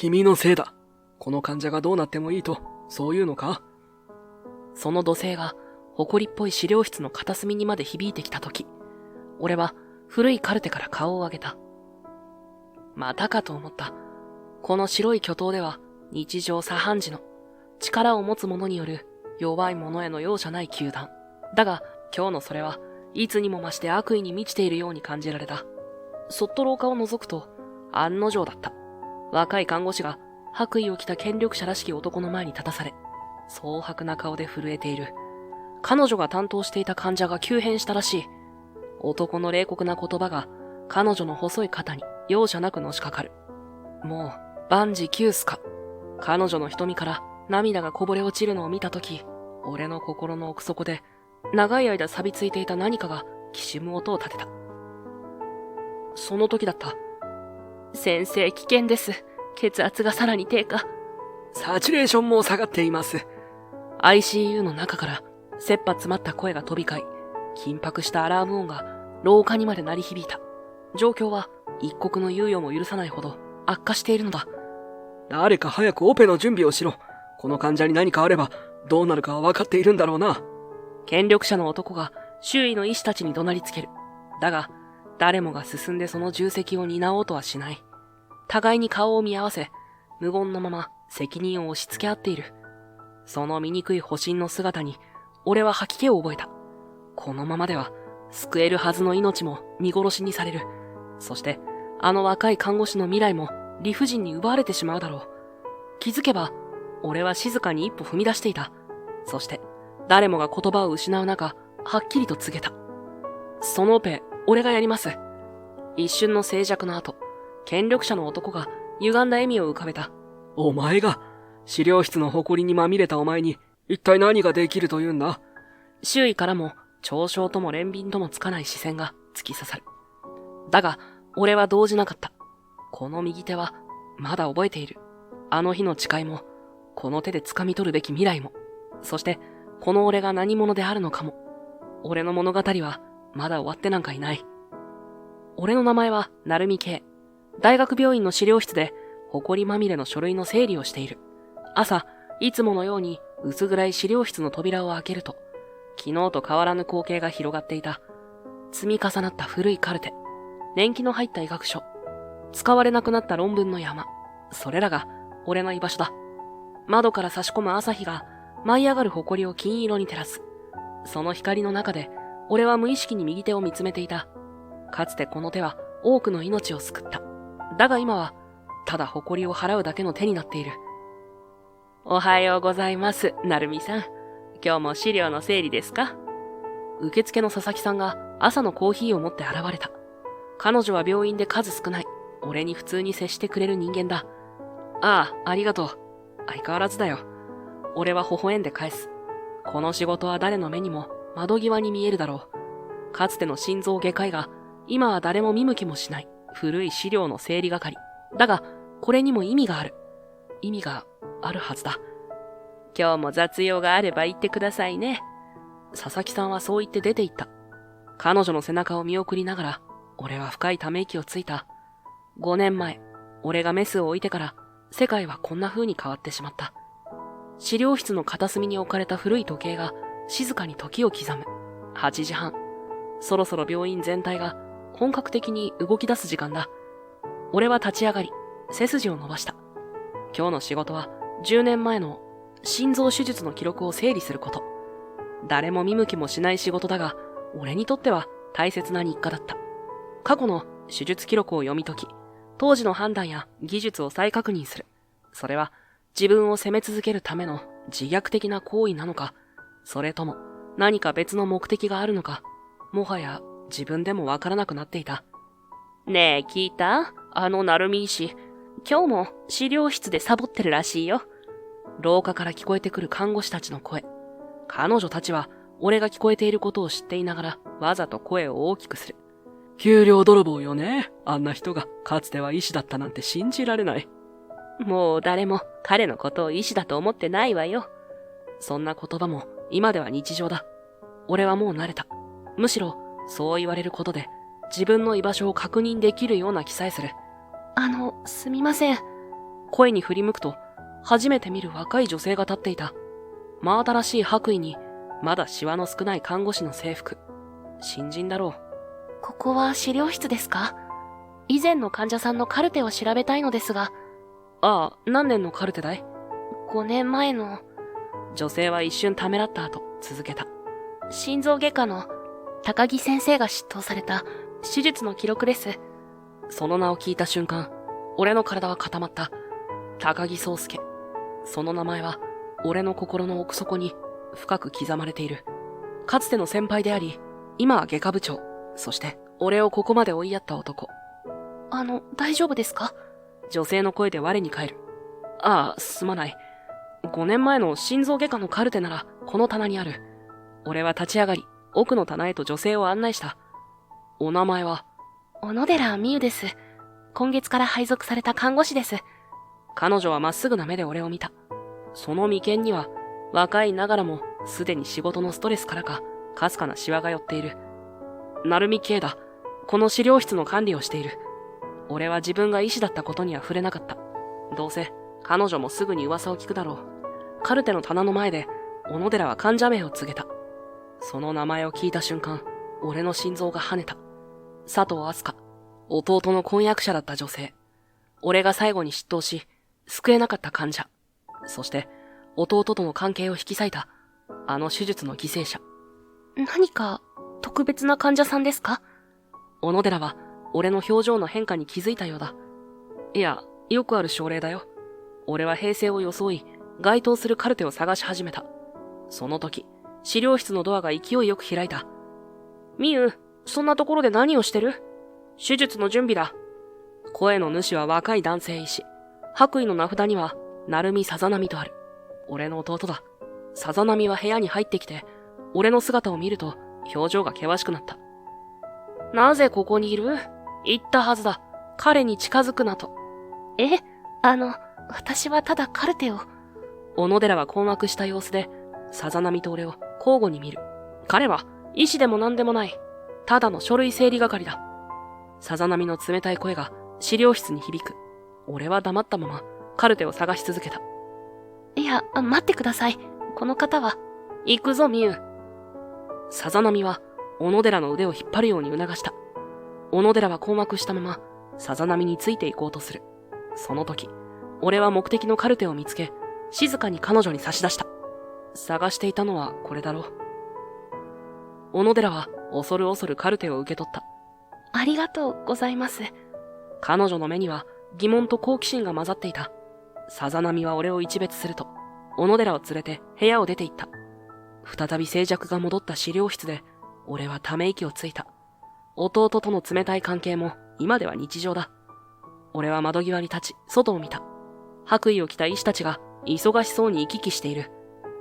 君のせいだ。この患者がどうなってもいいと、そういうのか？その怒声が、埃っぽい資料室の片隅にまで響いてきたとき、俺は古いカルテから顔を上げた。またかと思った。この白い巨塔では、日常茶飯事の力を持つ者による弱い者への容赦ない糾弾。だが、今日のそれはいつにも増して悪意に満ちているように感じられた。そっと廊下を覗くと、案の定だった。若い看護師が白衣を着た権力者らしき男の前に立たされ、蒼白な顔で震えている。彼女が担当していた患者が急変したらしい。男の冷酷な言葉が彼女の細い肩に容赦なくのしかかる。もう万事休すか。彼女の瞳から涙がこぼれ落ちるのを見たとき、俺の心の奥底で長い間錆びついていた何かがきしむ音を立てた。その時だった。先生、危険です。血圧がさらに低下。サチュレーションも下がっています。ICU の中から切羽詰まった声が飛び交い、緊迫したアラーム音が廊下にまで鳴り響いた。状況は一刻の猶予も許さないほど悪化しているのだ。誰か早くオペの準備をしろ。この患者に何かあればどうなるかは分かっているんだろうな。権力者の男が周囲の医師たちに怒鳴りつける。だが、誰もが進んでその重責を担おうとはしない。互いに顔を見合わせ、無言のまま責任を押し付け合っている。その醜い保身の姿に、俺は吐き気を覚えた。このままでは、救えるはずの命も見殺しにされる。そして、あの若い看護師の未来も理不尽に奪われてしまうだろう。気づけば、俺は静かに一歩踏み出していた。そして、誰もが言葉を失う中、はっきりと告げた。そのオペ、俺がやります。一瞬の静寂の後、権力者の男が歪んだ笑みを浮かべた。お前が、資料室の埃にまみれたお前に、一体何ができるというんだ？周囲からも、嘲笑とも憐憫ともつかない視線が突き刺さる。だが、俺は動じなかった。この右手は、まだ覚えている。あの日の誓いも、この手で掴み取るべき未来も、そして、この俺が何者であるのかも。俺の物語は、まだ終わってなんかいない。俺の名前は、成美圭。大学病院の資料室で、埃まみれの書類の整理をしている。朝、いつものように、薄暗い資料室の扉を開けると、昨日と変わらぬ光景が広がっていた。積み重なった古いカルテ、年季の入った医学書、使われなくなった論文の山、それらが俺の居場所だ。窓から差し込む朝日が舞い上がる埃を金色に照らす。その光の中で俺は無意識に右手を見つめていた。かつてこの手は多くの命を救った。だが今はただ埃を払うだけの手になっている。おはようございます、成美さん。今日も資料の整理ですか？受付の佐々木さんが朝のコーヒーを持って現れた。彼女は病院で数少ない、俺に普通に接してくれる人間だ。ああ、ありがとう。相変わらずだよ。俺は微笑んで返す。この仕事は誰の目にも窓際に見えるだろう。かつての心臓外科医が、今は誰も見向きもしない古い資料の整理係。だが、これにも意味がある。意味があるはずだ。今日も雑用があれば言ってくださいね。佐々木さんはそう言って出て行った。彼女の背中を見送りながら、俺は深いため息をついた。5年前、俺がメスを置いてから、世界はこんな風に変わってしまった。資料室の片隅に置かれた古い時計が静かに時を刻む。8時半。そろそろ病院全体が本格的に動き出す時間だ。俺は立ち上がり、背筋を伸ばした。今日の仕事は10年前の心臓手術の記録を整理すること。誰も見向きもしない仕事だが、俺にとっては大切な日課だった。過去の手術記録を読み解き、当時の判断や技術を再確認する。それは自分を責め続けるための自虐的な行為なのか、それとも何か別の目的があるのか、もはや自分でもわからなくなっていた。ねえ、聞いた？あの成美医師、今日も資料室でサボってるらしいよ。廊下から聞こえてくる看護師たちの声。彼女たちは俺が聞こえていることを知っていながらわざと声を大きくする。給料泥棒よね。あんな人がかつては医師だったなんて信じられない。もう誰も彼のことを医師だと思ってないわよ。そんな言葉も今では日常だ。俺はもう慣れた。むしろそう言われることで自分の居場所を確認できるような気さえする。すみません。声に振り向くと、初めて見る若い女性が立っていた。真新しい白衣に、まだシワの少ない看護師の制服。新人だろう。ここは資料室ですか？以前の患者さんのカルテを調べたいのですが。ああ、何年のカルテだい？ 5年前の。女性は一瞬ためらった後、続けた。心臓外科の高木先生が執刀された手術の記録です。その名を聞いた瞬間、俺の体は固まった。高木宗介。その名前は、俺の心の奥底に深く刻まれている。かつての先輩であり、今は外科部長。そして、俺をここまで追いやった男。大丈夫ですか？女性の声で我に返る。ああ、すまない。5年前の心臓外科のカルテなら、この棚にある。俺は立ち上がり、奥の棚へと女性を案内した。お名前は？小野寺美優です。今月から配属された看護師です。彼女はまっすぐな目で俺を見た。その眉間には、若いながらも、すでに仕事のストレスからか、かすかなシワが寄っている。成海圭だ。この資料室の管理をしている。俺は自分が医師だったことには触れなかった。どうせ、彼女もすぐに噂を聞くだろう。カルテの棚の前で、小野寺は患者名を告げた。その名前を聞いた瞬間、俺の心臓が跳ねた。佐藤明日香、弟の婚約者だった女性。俺が最後に執刀し、救えなかった患者。そして、弟との関係を引き裂いた、あの手術の犠牲者。何か、特別な患者さんですか？小野寺は、俺の表情の変化に気づいたようだ。いや、よくある症例だよ。俺は平静を装い、該当するカルテを探し始めた。その時、資料室のドアが勢いよく開いた。みゆ、そんなところで何をしてる？手術の準備だ。声の主は若い男性医師。白衣の名札には、成海さざなみとある。俺の弟だ。さざなみは部屋に入ってきて、俺の姿を見ると、表情が険しくなった。なぜここにいる？言ったはずだ。彼に近づくなと。私はただカルテを。小野寺は困惑した様子で、さざなみと俺を交互に見る。彼は、医師でも何でもない。ただの書類整理係だ。さざなみの冷たい声が資料室に響く。俺は黙ったまま、カルテを探し続けた。いや、待ってください。この方は。行くぞ、みゆ。さざなみは、小野寺の腕を引っ張るように促した。小野寺は困惑したまま、さざなみについて行こうとする。その時、俺は目的のカルテを見つけ、静かに彼女に差し出した。探していたのはこれだろう。小野寺は恐る恐るカルテを受け取った。ありがとうございます。彼女の目には疑問と好奇心が混ざっていた。さざなみは俺を一別すると、小野寺を連れて部屋を出て行った。再び静寂が戻った資料室で、俺はため息をついた。弟との冷たい関係も今では日常だ。俺は窓際に立ち、外を見た。白衣を着た医師たちが忙しそうに行き来している。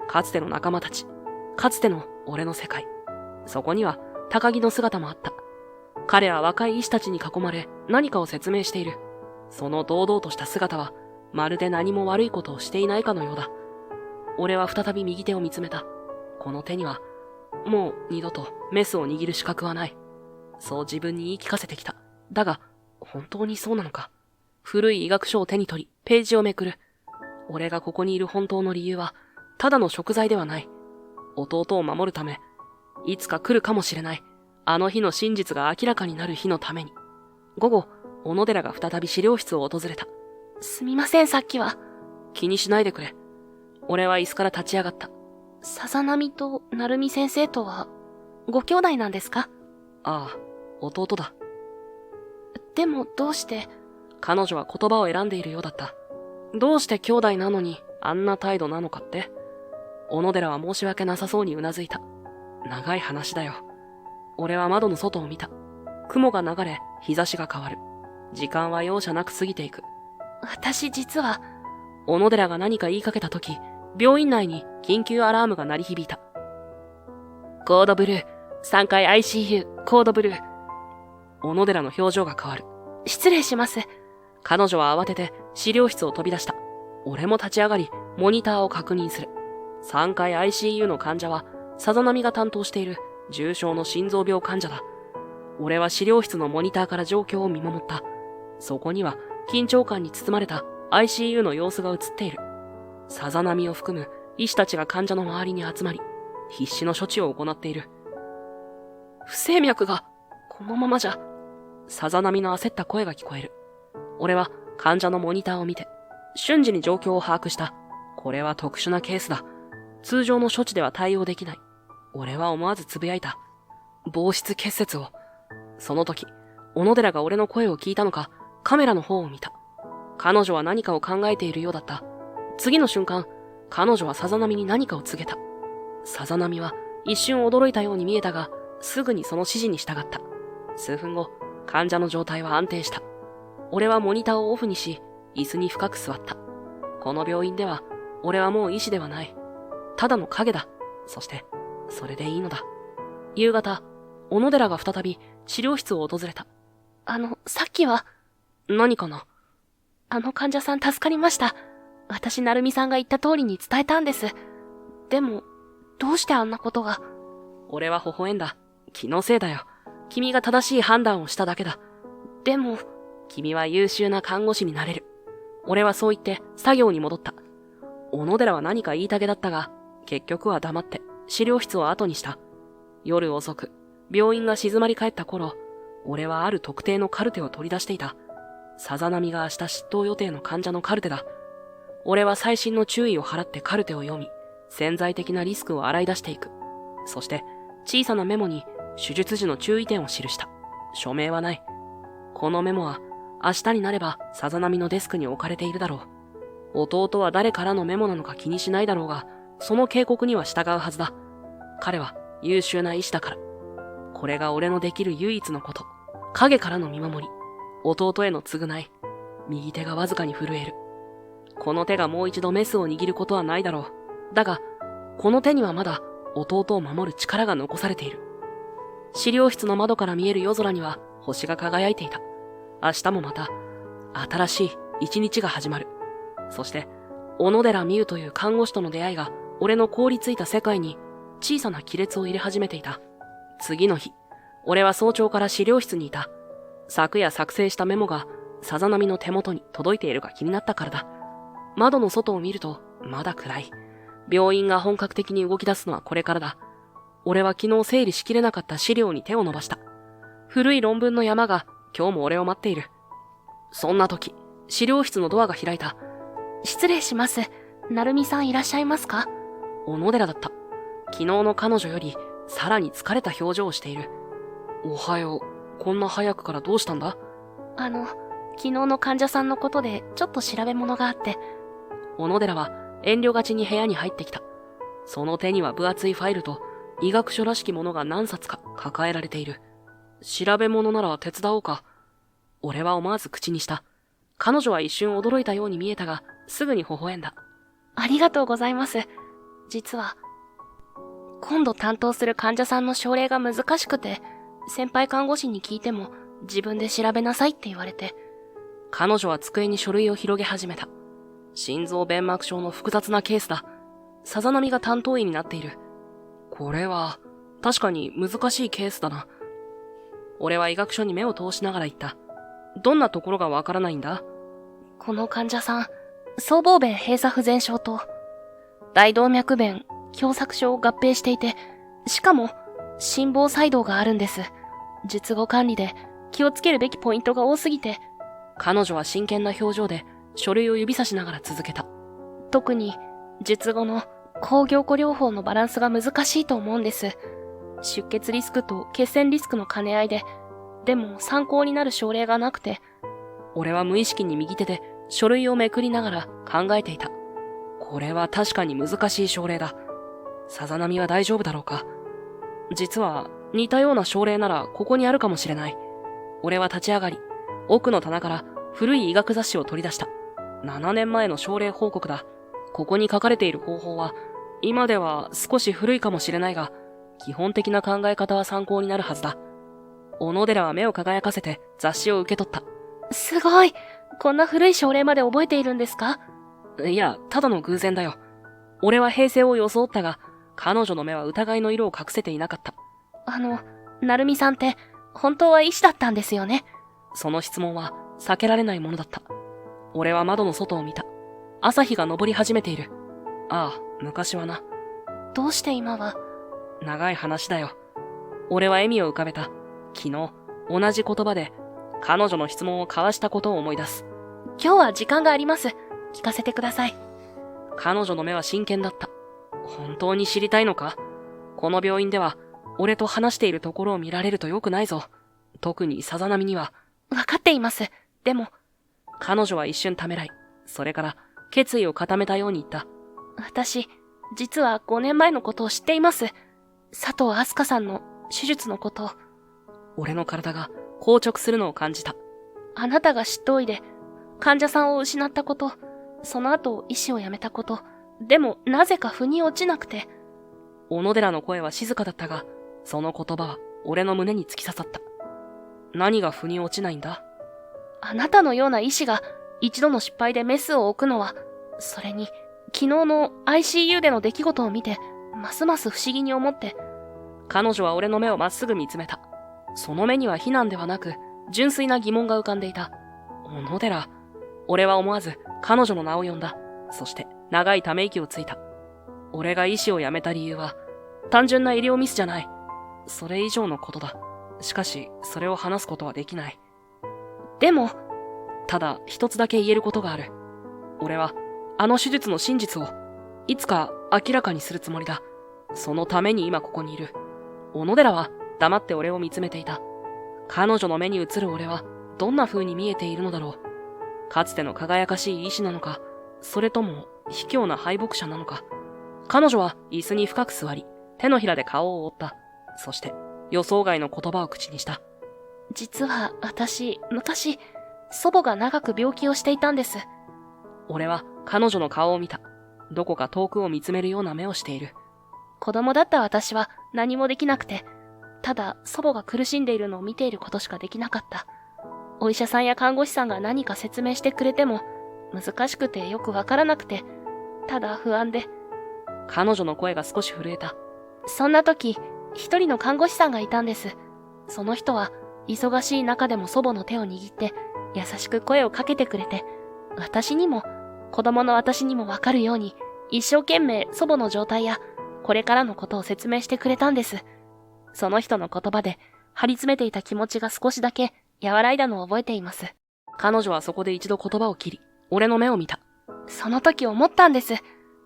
かつての仲間たち。かつての俺の世界。そこには高木の姿もあった。彼は若い医師たちに囲まれ何かを説明している。その堂々とした姿はまるで何も悪いことをしていないかのようだ。俺は再び右手を見つめた。この手にはもう二度とメスを握る資格はない。そう自分に言い聞かせてきた。だが本当にそうなのか。古い医学書を手に取りページをめくる。俺がここにいる本当の理由はただの贖罪ではない。弟を守るため、いつか来るかもしれない。あの日の真実が明らかになる日のために。午後、小野寺が再び資料室を訪れた。すみません、さっきは。気にしないでくれ。俺は椅子から立ち上がった。さざなみと成海先生とは、ご兄弟なんですか？ああ、弟だ。でもどうして？彼女は言葉を選んでいるようだった。どうして兄弟なのにあんな態度なのかって？小野寺は申し訳なさそうにうなずいた。長い話だよ。俺は窓の外を見た。雲が流れ、日差しが変わる。時間は容赦なく過ぎていく。私実は、小野寺が何か言いかけたとき、病院内に緊急アラームが鳴り響いた。コードブルー、3階 ICU、コードブルー。小野寺の表情が変わる。失礼します。彼女は慌てて資料室を飛び出した。俺も立ち上がり、モニターを確認する。3階 ICU の患者は、さざなみが担当している重症の心臓病患者だ。俺は資料室のモニターから状況を見守った。そこには緊張感に包まれた ICU の様子が映っている。さざ波を含む医師たちが患者の周りに集まり、必死の処置を行っている。不整脈が、このままじゃ。さざ波の焦った声が聞こえる。俺は患者のモニターを見て、瞬時に状況を把握した。これは特殊なケースだ。通常の処置では対応できない。俺は思わずつぶやいた。房室結節を。その時、小野寺が俺の声を聞いたのか、カメラの方を見た。彼女は何かを考えているようだった。次の瞬間、彼女はさざ波に何かを告げた。さざ波は一瞬驚いたように見えたが、すぐにその指示に従った。数分後、患者の状態は安定した。俺はモニターをオフにし、椅子に深く座った。この病院では、俺はもう医師ではない。ただの影だ。そして、それでいいのだ。夕方、小野寺が再び治療室を訪れた。さっきは、何かな？あの患者さん助かりました。私、成美さんが言った通りに伝えたんです。でも、どうしてあんなことが。俺は微笑んだ。気のせいだよ。君が正しい判断をしただけだ。でも、君は優秀な看護師になれる。俺はそう言って作業に戻った。小野寺は何か言いたげだったが、結局は黙って治療室を後にした。夜遅く、病院が静まり返った頃、俺はある特定のカルテを取り出していた。さざ波が明日執刀予定の患者のカルテだ。俺は細心の注意を払ってカルテを読み、潜在的なリスクを洗い出していく。そして、小さなメモに手術時の注意点を記した。署名はない。このメモは、明日になればさざ波のデスクに置かれているだろう。弟は誰からのメモなのか気にしないだろうが、その警告には従うはずだ。彼は優秀な医師だから。これが俺のできる唯一のこと。影からの見守り。弟への償い。右手がわずかに震える。この手がもう一度メスを握ることはないだろう。だが、この手にはまだ弟を守る力が残されている。治療室の窓から見える夜空には星が輝いていた。明日もまた、新しい一日が始まる。そして、小野寺美優という看護師との出会いが、俺の凍りついた世界に小さな亀裂を入れ始めていた。次の日、俺は早朝から資料室にいた。昨夜作成したメモが、さざ波の手元に届いているか気になったからだ。窓の外を見ると、まだ暗い。病院が本格的に動き出すのはこれからだ。俺は昨日整理しきれなかった資料に手を伸ばした。古い論文の山が、今日も俺を待っている。そんな時、資料室のドアが開いた。失礼します。成美さんいらっしゃいますか？小野寺だった。昨日の彼女より、さらに疲れた表情をしている。おはよう。こんな早くからどうしたんだ？昨日の患者さんのことでちょっと調べ物があって。小野寺は遠慮がちに部屋に入ってきた。その手には分厚いファイルと医学書らしきものが何冊か抱えられている。調べ物なら手伝おうか。俺は思わず口にした。彼女は一瞬驚いたように見えたが、すぐに微笑んだ。ありがとうございます。実は、今度担当する患者さんの症例が難しくて、先輩看護師に聞いても自分で調べなさいって言われて。彼女は机に書類を広げ始めた。心臓弁膜症の複雑なケースだ。さざ波が担当医になっている。これは、確かに難しいケースだな。俺は医学書に目を通しながら言った。どんなところがわからないんだ？この患者さん、僧帽弁閉鎖不全症と、大動脈弁狭窄症を合併していて、しかも、心房細動があるんです。術後管理で気をつけるべきポイントが多すぎて。彼女は真剣な表情で書類を指さしながら続けた。特に、術後の抗凝固療法のバランスが難しいと思うんです。出血リスクと血栓リスクの兼ね合いで、でも参考になる症例がなくて。俺は無意識に右手で書類をめくりながら考えていた。これは確かに難しい症例だ。さざ波は大丈夫だろうか。実は似たような症例ならここにあるかもしれない。俺は立ち上がり、奥の棚から古い医学雑誌を取り出した。7年前の症例報告だ。ここに書かれている方法は、今では少し古いかもしれないが、基本的な考え方は参考になるはずだ。小野寺は目を輝かせて雑誌を受け取った。すごい！こんな古い症例まで覚えているんですか？いや、ただの偶然だよ。俺は平静を装ったが、彼女の目は疑いの色を隠せていなかった。成美さんって、本当は医師だったんですよね。その質問は避けられないものだった。俺は窓の外を見た。朝日が昇り始めている。ああ、昔はな。どうして今は？長い話だよ。俺は笑みを浮かべた。昨日、同じ言葉で、彼女の質問を交わしたことを思い出す。今日は時間があります。聞かせてください。彼女の目は真剣だった。本当に知りたいのか？この病院では、俺と話しているところを見られると良くないぞ。特にさざ波には。わかっています。でも、彼女は一瞬ためらい、それから決意を固めたように言った。私、実は5年前のことを知っています。佐藤明日香さんの手術のことを。俺の体が硬直するのを感じた。あなたが執刀医で、患者さんを失ったこと、その後医師を辞めたこと、でもなぜか腑に落ちなくて。小野寺の声は静かだったが、その言葉は俺の胸に突き刺さった。何が腑に落ちないんだ？あなたのような医師が一度の失敗でメスを置くのは、それに昨日の ICU での出来事を見て、ますます不思議に思って。彼女は俺の目をまっすぐ見つめた。その目には非難ではなく、純粋な疑問が浮かんでいた。小野寺。俺は思わず彼女の名を呼んだ。そして長いため息をついた。俺が医師を辞めた理由は、単純な医療ミスじゃない。それ以上のことだ。しかし、それを話すことはできない。でも、ただ一つだけ言えることがある。俺は、あの手術の真実を、いつか明らかにするつもりだ。そのために今ここにいる。小野寺は黙って俺を見つめていた。彼女の目に映る俺は、どんな風に見えているのだろう。かつての輝かしい医師なのか、それとも卑怯な敗北者なのか。彼女は椅子に深く座り、手のひらで顔を覆った。そして、予想外の言葉を口にした。実は私、昔、祖母が長く病気をしていたんです。俺は彼女の顔を見た。どこか遠くを見つめるような目をしている。子供だった私は何もできなくて、ただ祖母が苦しんでいるのを見ていることしかできなかった。お医者さんや看護師さんが何か説明してくれても、難しくてよくわからなくて、ただ不安で。彼女の声が少し震えた。そんな時、一人の看護師さんがいたんです。その人は、忙しい中でも祖母の手を握って、優しく声をかけてくれて、私にも、子供の私にもわかるように、一生懸命祖母の状態や、これからのことを説明してくれたんです。その人の言葉で、張り詰めていた気持ちが少しだけ和らいだのを覚えています。彼女はそこで一度言葉を切り、俺の目を見た。その時思ったんです。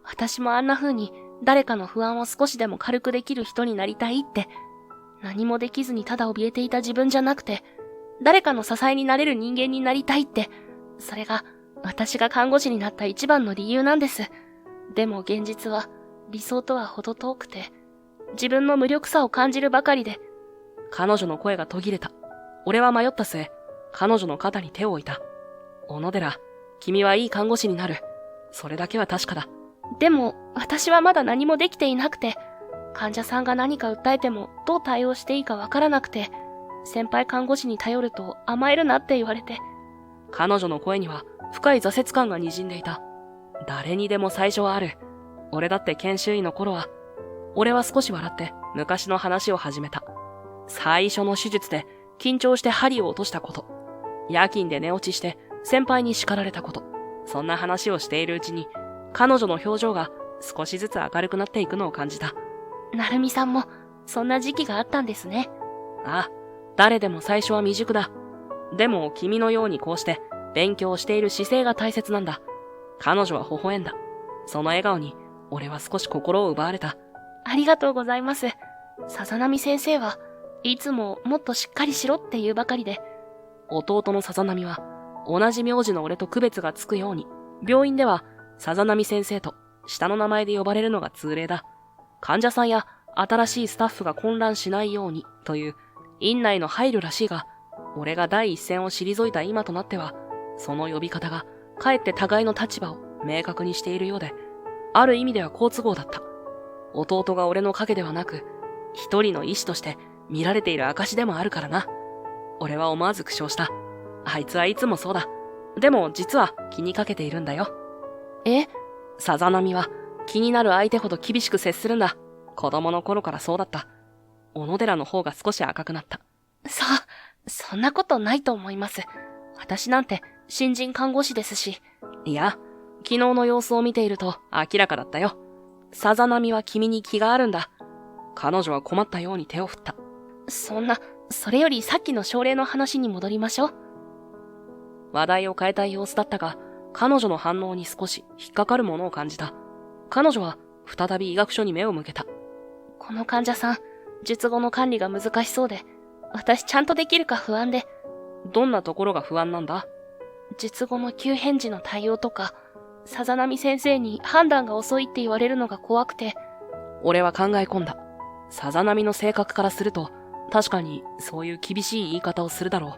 私もあんな風に、誰かの不安を少しでも軽くできる人になりたいって。何もできずにただ怯えていた自分じゃなくて、誰かの支えになれる人間になりたいって。それが、私が看護師になった一番の理由なんです。でも現実は、理想とは程遠くて、自分の無力さを感じるばかりで。彼女の声が途切れた。俺は迷った末、彼女の肩に手を置いた。小野寺、君はいい看護師になる。それだけは確かだ。でも、私はまだ何もできていなくて、患者さんが何か訴えてもどう対応していいかわからなくて、先輩看護師に頼ると甘えるなって言われて。彼女の声には深い挫折感が滲んでいた。誰にでも最初はある。俺だって研修医の頃は、俺は少し笑って昔の話を始めた。最初の手術で緊張して針を落としたこと。夜勤で寝落ちして先輩に叱られたこと。そんな話をしているうちに、彼女の表情が少しずつ明るくなっていくのを感じた。なるみさんも、そんな時期があったんですね。ああ、誰でも最初は未熟だ。でも君のようにこうして勉強している姿勢が大切なんだ。彼女は微笑んだ。その笑顔に俺は少し心を奪われた。ありがとうございます。さざ波先生はいつももっとしっかりしろって言うばかりで。弟のさざ波は同じ名字の俺と区別がつくように、病院ではさざ波先生と下の名前で呼ばれるのが通例だ。患者さんや新しいスタッフが混乱しないようにという院内の配慮らしいが、俺が第一線を退いた今となっては、その呼び方がかえって互いの立場を明確にしているようで、ある意味では好都合だった。弟が俺の影ではなく、一人の医師として見られている証でもあるからな。俺は思わず苦笑した。あいつはいつもそうだ。でも実は気にかけているんだよ。え？さざ波は気になる相手ほど厳しく接するんだ。子供の頃からそうだった。小野寺の方が少し赤くなった。そんなことないと思います。私なんて新人看護師ですし。いや、昨日の様子を見ていると明らかだったよ。さざ波は君に気があるんだ。彼女は困ったように手を振った。そんな、それよりさっきの症例の話に戻りましょう。話題を変えたい様子だったが、彼女の反応に少し引っかかるものを感じた。彼女は再び医学書に目を向けた。この患者さん、術後の管理が難しそうで、私ちゃんとできるか不安で。どんなところが不安なんだ？術後の急変時の対応とか、さざ波先生に判断が遅いって言われるのが怖くて。俺は考え込んだ。さざ波の性格からすると、確かにそういう厳しい言い方をするだろ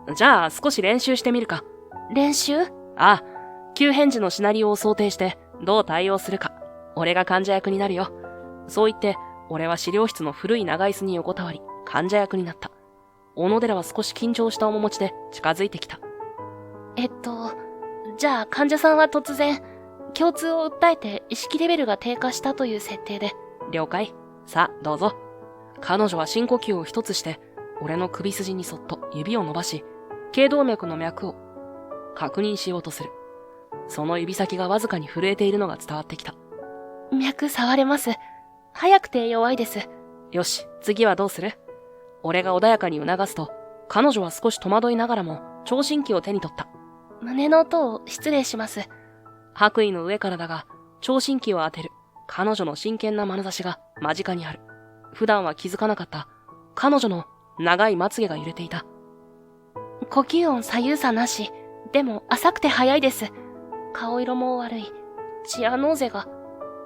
う。じゃあ少し練習してみるか。練習？ああ、急変時のシナリオを想定してどう対応するか。俺が患者役になるよ。そう言って、俺は資料室の古い長椅子に横たわり、患者役になった。小野寺は少し緊張した面持ちで近づいてきた。じゃあ患者さんは突然、胸痛を訴えて意識レベルが低下したという設定で。了解。さあ、どうぞ。彼女は深呼吸を一つして、俺の首筋にそっと指を伸ばし、頸動脈の脈を確認しようとする。その指先がわずかに震えているのが伝わってきた。脈触れます。早くて弱いです。よし、次はどうする？俺が穏やかに促すと、彼女は少し戸惑いながらも、聴診器を手に取った。胸の音を失礼します。白衣の上からだが、聴診器を当てる。彼女の真剣な眼差しが間近にある。普段は気づかなかった。彼女の長いまつげが揺れていた。呼吸音左右差なし。でも浅くて早いです。顔色も悪い。チアノーゼが。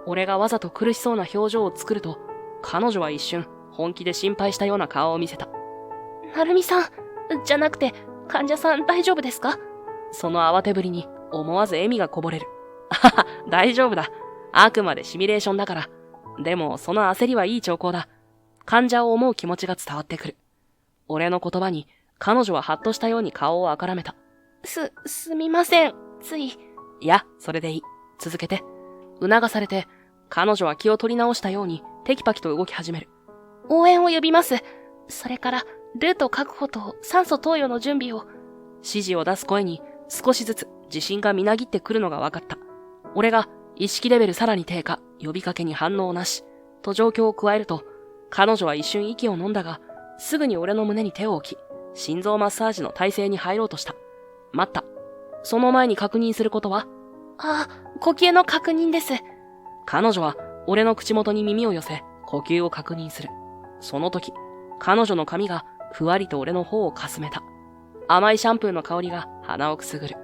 俺がわざと苦しそうな表情を作ると、彼女は一瞬本気で心配したような顔を見せた。なるみさん、じゃなくて患者さん大丈夫ですか？その慌てぶりに思わず笑みがこぼれる。はは、大丈夫だ。あくまでシミュレーションだから。でもその焦りはいい兆候だ。患者を思う気持ちが伝わってくる。俺の言葉に彼女はハッとしたように顔をあからめた。すみません。つい。いや、それでいい。続けて。促されて、彼女は気を取り直したようにテキパキと動き始める。応援を呼びます。それから、ルート確保と酸素投与の準備を。指示を出す声に少しずつ自信がみなぎってくるのが分かった。俺が意識レベルさらに低下、呼びかけに反応なし、と状況を加えると、彼女は一瞬息を飲んだが、すぐに俺の胸に手を置き、心臓マッサージの体勢に入ろうとした。待った。その前に確認することは？呼吸の確認です。彼女は俺の口元に耳を寄せ、呼吸を確認する。その時、彼女の髪がふわりと俺の方をかすめた。甘いシャンプーの香りが鼻をくすぐる。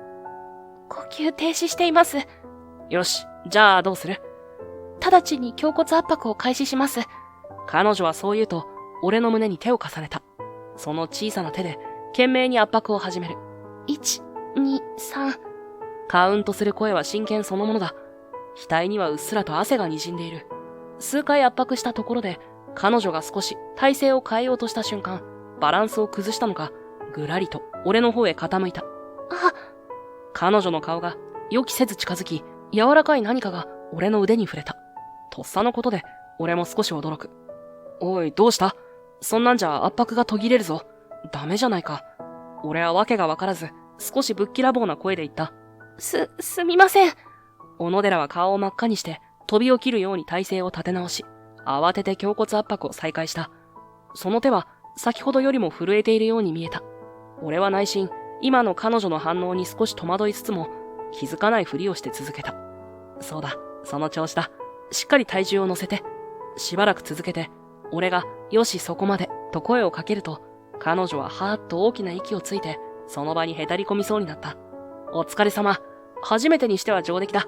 呼吸停止しています。よし、じゃあどうする？直ちに胸骨圧迫を開始します。彼女はそう言うと、俺の胸に手を重ねた。その小さな手で、懸命に圧迫を始める。1、2、3。カウントする声は真剣そのものだ。額にはうっすらと汗が滲んでいる。数回圧迫したところで、彼女が少し体勢を変えようとした瞬間、バランスを崩したのか、ぐらりと俺の方へ傾いた。彼女の顔が予期せず近づき、柔らかい何かが俺の腕に触れた。とっさのことで、俺も少し驚く。おい、どうした？そんなんじゃ圧迫が途切れるぞ。ダメじゃないか。俺はわけがわからず、少しぶっきらぼうな声で言った。すみません。小野寺は顔を真っ赤にして、飛び起きるように体勢を立て直し、慌てて胸骨圧迫を再開した。その手は、先ほどよりも震えているように見えた。俺は内心、今の彼女の反応に少し戸惑いつつも、気づかないふりをして続けた。そうだ、その調子だ。しっかり体重を乗せて。しばらく続けて、俺が、よしそこまで、と声をかけると、彼女ははーっと大きな息をついて、その場にへたり込みそうになった。お疲れ様。初めてにしては上出来だ。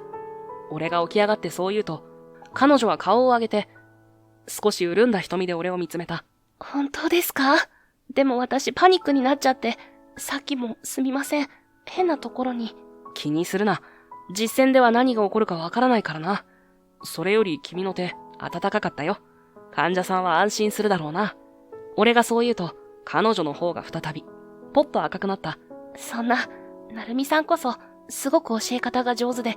俺が起き上がってそう言うと、彼女は顔を上げて、少し潤んだ瞳で俺を見つめた。本当ですか？でも私パニックになっちゃって、さっきもすみません。変なところに。気にするな。実戦では何が起こるかわからないからな。それより君の手、温かかったよ。患者さんは安心するだろうな。俺がそう言うと、彼女の方が再び、ポッと赤くなった。そんな、なるみさんこそ、すごく教え方が上手で。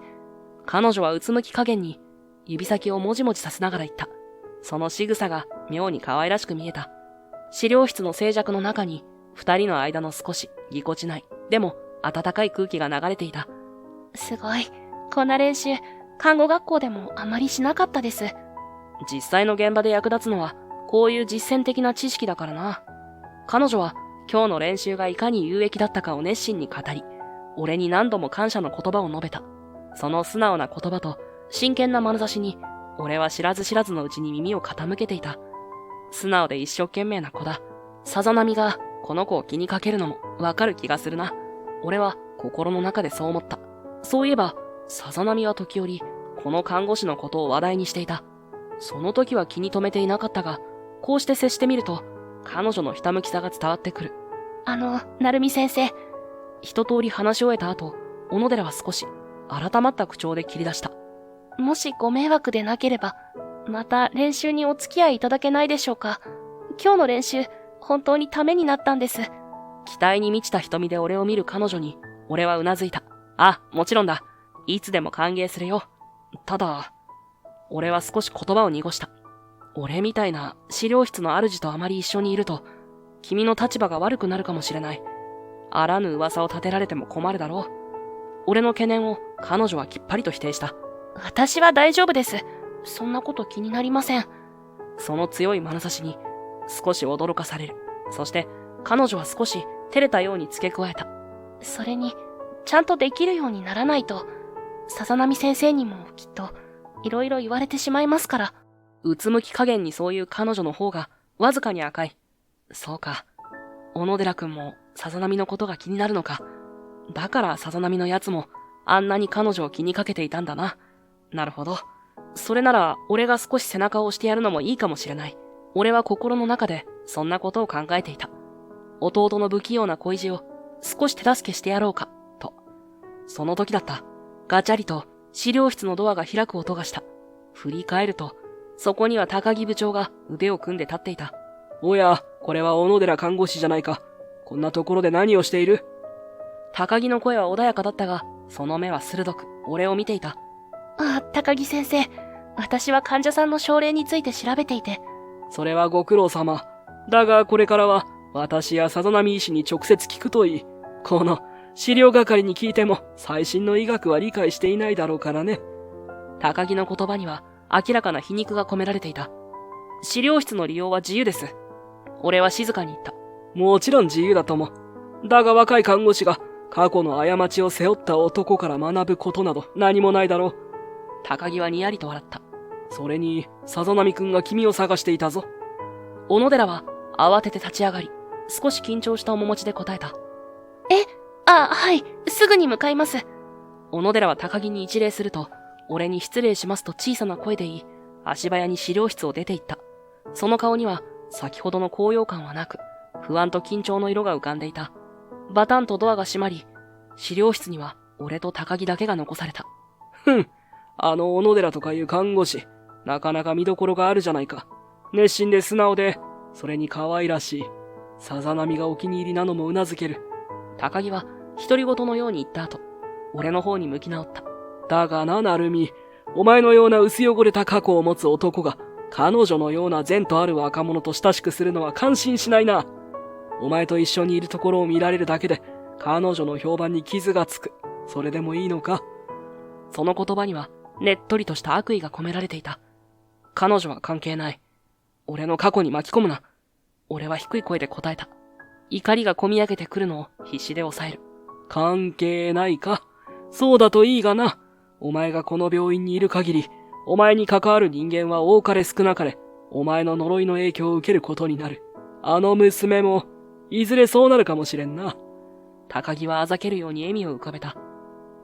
彼女はうつむき加減に、指先をもじもじさせながら言った。その仕草が妙に可愛らしく見えた。資料室の静寂の中に、二人の間の少しぎこちない、でも暖かい空気が流れていた。すごい。こんな練習、看護学校でもあまりしなかったです。実際の現場で役立つのは、こういう実践的な知識だからな。彼女は今日の練習がいかに有益だったかを熱心に語り、俺に何度も感謝の言葉を述べた。その素直な言葉と真剣な眼差しに、俺は知らず知らずのうちに耳を傾けていた。素直で一生懸命な子だ。さざ波がこの子を気にかけるのもわかる気がするな。俺は心の中でそう思った。そういえば、さざ波は時折、この看護師のことを話題にしていた。その時は気に留めていなかったが、こうして接してみると、彼女のひたむきさが伝わってくる。成美先生。一通り話し終えた後、小野寺は少し改まった口調で切り出した。もしご迷惑でなければ、また練習にお付き合いいただけないでしょうか。今日の練習、本当にためになったんです。期待に満ちた瞳で俺を見る彼女に、俺はうなずいた。あ、もちろんだ。いつでも歓迎するよ。ただ、俺は少し言葉を濁した。俺みたいな資料室の主とあまり一緒にいると、君の立場が悪くなるかもしれない。あらぬ噂を立てられても困るだろう。俺の懸念を彼女はきっぱりと否定した。私は大丈夫です。そんなこと気になりません。その強い眼差しに少し驚かされる。そして彼女は少し照れたように付け加えた。それに、ちゃんとできるようにならないと、さざ波先生にもきっといろいろ言われてしまいますから。うつむき加減にそういう彼女の方がわずかに赤い。そうか。小野寺くんもさざ波のことが気になるのか。だからさざ波のやつもあんなに彼女を気にかけていたんだな。なるほど。それなら俺が少し背中を押してやるのもいいかもしれない。俺は心の中でそんなことを考えていた。弟の不器用な恋路を少し手助けしてやろうか、と。その時だった。ガチャリと資料室のドアが開く音がした。振り返ると、そこには高木部長が腕を組んで立っていた。おや、これは小野寺看護師じゃないか。こんなところで何をしている？高木の声は穏やかだったが、その目は鋭く俺を見ていた。高木先生。私は患者さんの症例について調べていて。それはご苦労様。だがこれからは私やさざ波医師に直接聞くといい。この資料係に聞いても最新の医学は理解していないだろうからね。高木の言葉には明らかな皮肉が込められていた。資料室の利用は自由です。俺は静かに言った。もちろん自由だとも。だが若い看護師が過去の過ちを背負った男から学ぶことなど何もないだろう。高木はにやりと笑った。それに、さざ波くんが君を探していたぞ。小野寺は慌てて立ち上がり、少し緊張した面持ちで答えた。はい、すぐに向かいます。小野寺は高木に一礼すると、俺に失礼しますと小さな声で言い、足早に資料室を出て行った。その顔には、先ほどの高揚感はなく、不安と緊張の色が浮かんでいた。バタンとドアが閉まり、資料室には俺と高木だけが残された。小野寺とかいう看護師、なかなか見どころがあるじゃないか。熱心で素直で、それに可愛らしい。さざ波がお気に入りなのもうなずける。高木は独り言のように言った後、俺の方に向き直った。だがな、成美。お前のような薄汚れた過去を持つ男が、彼女のような善とある若者と親しくするのは感心しないな。お前と一緒にいるところを見られるだけで、彼女の評判に傷がつく。それでもいいのか？その言葉には、ねっとりとした悪意が込められていた。彼女は関係ない。俺の過去に巻き込むな。俺は低い声で答えた。怒りがこみ上げてくるのを必死で抑える。関係ないか。そうだといいがな。お前がこの病院にいる限り、お前に関わる人間は多かれ少なかれ、お前の呪いの影響を受けることになる。あの娘も、いずれそうなるかもしれんな。高木はあざけるように笑みを浮かべた。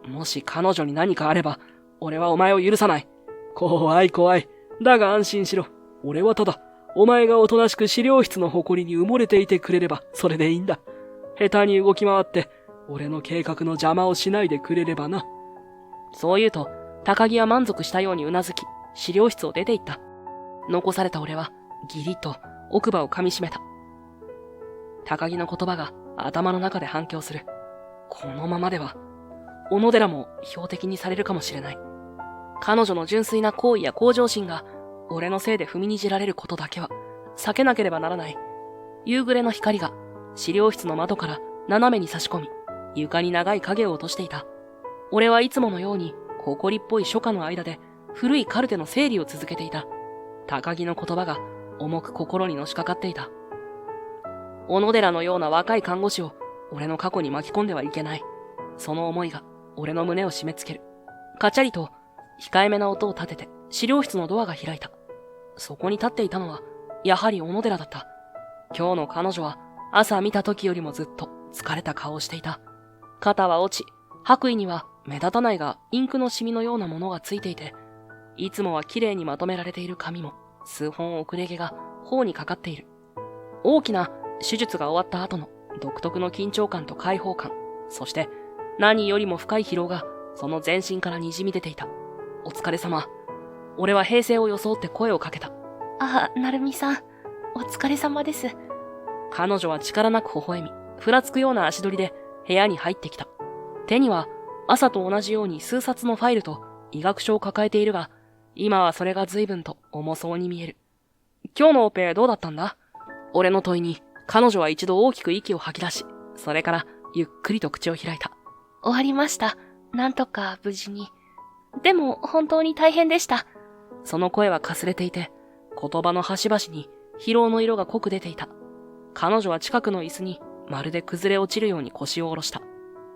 もし彼女に何かあれば、俺はお前を許さない。怖い。だが安心しろ。俺はただ、お前がおとなしく資料室の埃に埋もれていてくれれば、それでいいんだ。下手に動き回って、俺の計画の邪魔をしないでくれればな。そう言うと、高木は満足したようにうなずき、資料室を出て行った。残された俺は、ギリッと奥歯を噛み締めた。高木の言葉が頭の中で反響する。このままでは、小野寺も標的にされるかもしれない。彼女の純粋な好意や向上心が、俺のせいで踏みにじられることだけは、避けなければならない。夕暮れの光が、資料室の窓から斜めに差し込み、床に長い影を落としていた。俺はいつものように、埃っぽい書家の間で、古いカルテの整理を続けていた。高木の言葉が重く心にのしかかっていた。小野寺のような若い看護師を俺の過去に巻き込んではいけない。その思いが俺の胸を締め付ける。カチャリと控えめな音を立てて資料室のドアが開いた。そこに立っていたのはやはり小野寺だった。今日の彼女は朝見た時よりもずっと疲れた顔をしていた。肩は落ち、白衣には目立たないがインクのシミのようなものがついていて、いつもは綺麗にまとめられている紙も数本遅れ毛が頬にかかっている。大きな手術が終わった後の独特の緊張感と解放感、そして何よりも深い疲労がその全身から滲み出ていた。お疲れ様。俺は平静を装って声をかけた。あ、成美さん、お疲れ様です。彼女は力なく微笑み、ふらつくような足取りで部屋に入ってきた。手には朝と同じように数冊のファイルと医学書を抱えているが、今はそれが随分と重そうに見える。今日のオペどうだったんだ？俺の問いに彼女は一度大きく息を吐き出し、それからゆっくりと口を開いた。終わりました。なんとか無事に。でも本当に大変でした。その声はかすれていて、言葉の端々に疲労の色が濃く出ていた。彼女は近くの椅子にまるで崩れ落ちるように腰を下ろした。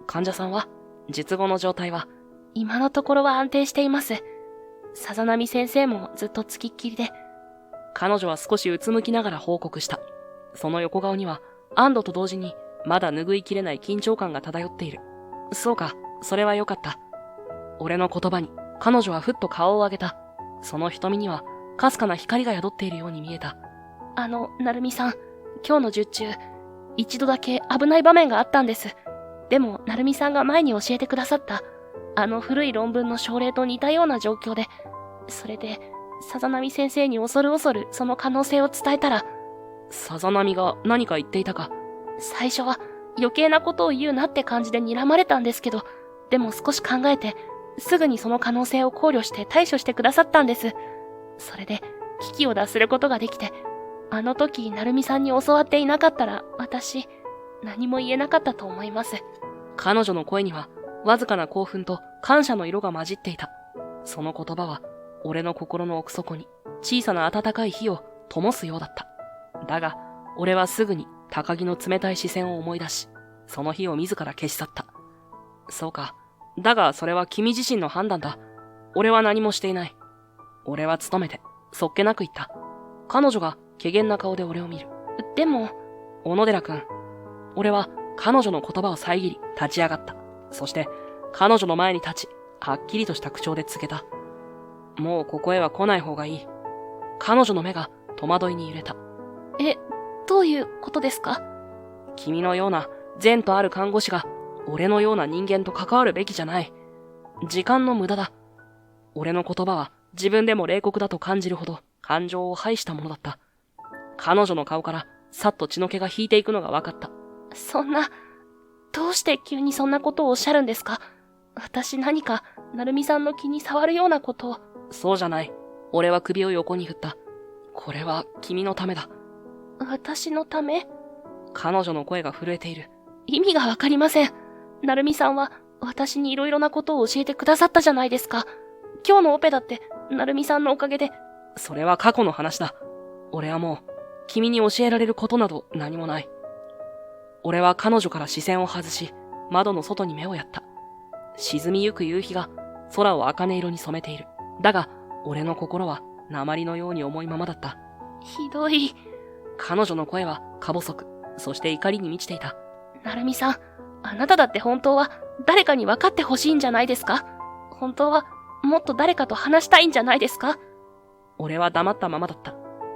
患者さんは？術後の状態は？今のところは安定しています。さざ波先生もずっとつきっきりで。彼女は少しうつむきながら報告した。その横顔には安堵と同時にまだ拭いきれない緊張感が漂っている。そうか、それはよかった。俺の言葉に彼女はふっと顔を上げた。その瞳にはかすかな光が宿っているように見えた。成美さん、今日の術中、一度だけ危ない場面があったんです。でも、成美さんが前に教えてくださった、古い論文の症例と似たような状況で、それで、さざ波先生に恐る恐るその可能性を伝えたら、さざ波が何か言っていたか？最初は余計なことを言うなって感じで睨まれたんですけど、でも少し考えて、すぐにその可能性を考慮して対処してくださったんです。それで、危機を脱することができて、あの時、成美さんに教わっていなかったら、私、何も言えなかったと思います。彼女の声には、わずかな興奮と感謝の色が混じっていた。その言葉は、俺の心の奥底に小さな温かい火を灯すようだった。だが、俺はすぐに高木の冷たい視線を思い出し、その火を自ら消し去った。そうか。だがそれは君自身の判断だ。俺は何もしていない。俺は努めて、そっけなく言った。彼女が怪訝な顔で俺を見る。でも、小野寺くん。俺は彼女の言葉を遮り立ち上がった。そして彼女の前に立ち、はっきりとした口調で告げた。もうここへは来ない方がいい。彼女の目が戸惑いに揺れた。どういうことですか？君のような善とある看護師が俺のような人間と関わるべきじゃない。時間の無駄だ。俺の言葉は自分でも冷酷だと感じるほど感情を排したものだった。彼女の顔からさっと血の気が引いていくのが分かった。そんな、どうして急にそんなことをおっしゃるんですか？私何か、成美さんの気に障るようなことを。そうじゃない。俺は首を横に振った。これは君のためだ。私のため？彼女の声が震えている。意味がわかりません。成美さんは私にいろいろなことを教えてくださったじゃないですか。今日のオペだって成美さんのおかげで。それは過去の話だ。俺はもう君に教えられることなど何もない。俺は彼女から視線を外し、窓の外に目をやった。沈みゆく夕日が空を茜色に染めている。だが俺の心は鉛のように重いままだった。ひどい。彼女の声はか細く、そして怒りに満ちていた。成美さん、あなただって本当は誰かに分かってほしいんじゃないですか？本当はもっと誰かと話したいんじゃないですか？俺は黙ったままだった。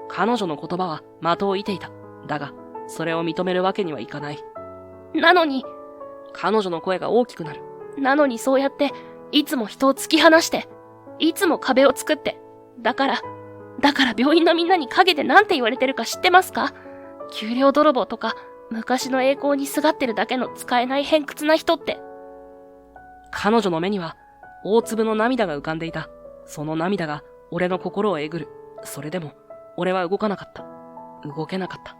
彼女の言葉は的を射ていた。だが、それを認めるわけにはいかない。なのに、彼女の声が大きくなる。なのにそうやって、いつも人を突き放して、いつも壁を作って、だから病院のみんなに陰でなんて言われてるか知ってますか？給料泥棒とか、昔の栄光にすがってるだけの使えない偏屈な人って。彼女の目には、大粒の涙が浮かんでいた。その涙が俺の心をえぐる。それでも、俺は動かなかった。動けなかった。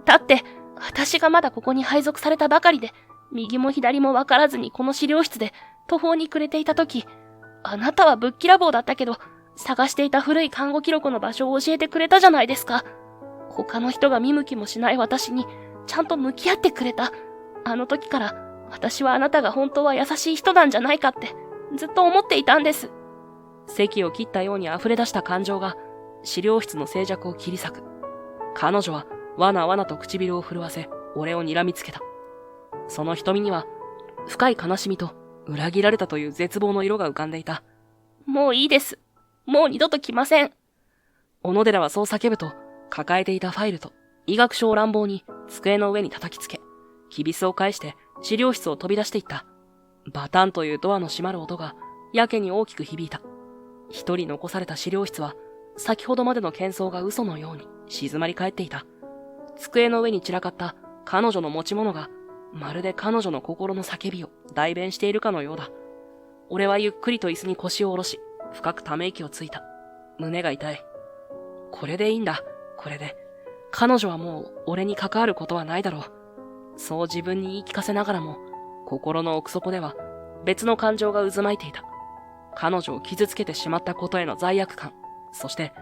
だって、私がまだここに配属されたばかりで、右も左もわからずにこの資料室で途方に暮れていたとき、あなたはぶっきらぼうだったけど、探していた古い看護記録の場所を教えてくれたじゃないですか。他の人が見向きもしない私に、ちゃんと向き合ってくれた。あの時から、私はあなたが本当は優しい人なんじゃないかって、ずっと思っていたんです。咳を切ったように溢れ出した感情が、資料室の静寂を切り裂く。彼女は、わなわなと唇を震わせ、俺を睨みつけた。その瞳には、深い悲しみと、裏切られたという絶望の色が浮かんでいた。もういいです。もう二度と来ません。小野寺はそう叫ぶと、抱えていたファイルと、医学書を乱暴に机の上に叩きつけ、きびすを返して資料室を飛び出していった。バタンというドアの閉まる音が、やけに大きく響いた。一人残された資料室は、先ほどまでの喧騒が嘘のように静まり返っていた。机の上に散らかった彼女の持ち物が、まるで彼女の心の叫びを代弁しているかのようだ。俺はゆっくりと椅子に腰を下ろし、深くため息をついた。胸が痛い。これでいいんだ、これで。彼女はもう俺に関わることはないだろう。そう自分に言い聞かせながらも、心の奥底では別の感情が渦巻いていた。彼女を傷つけてしまったことへの罪悪感、そして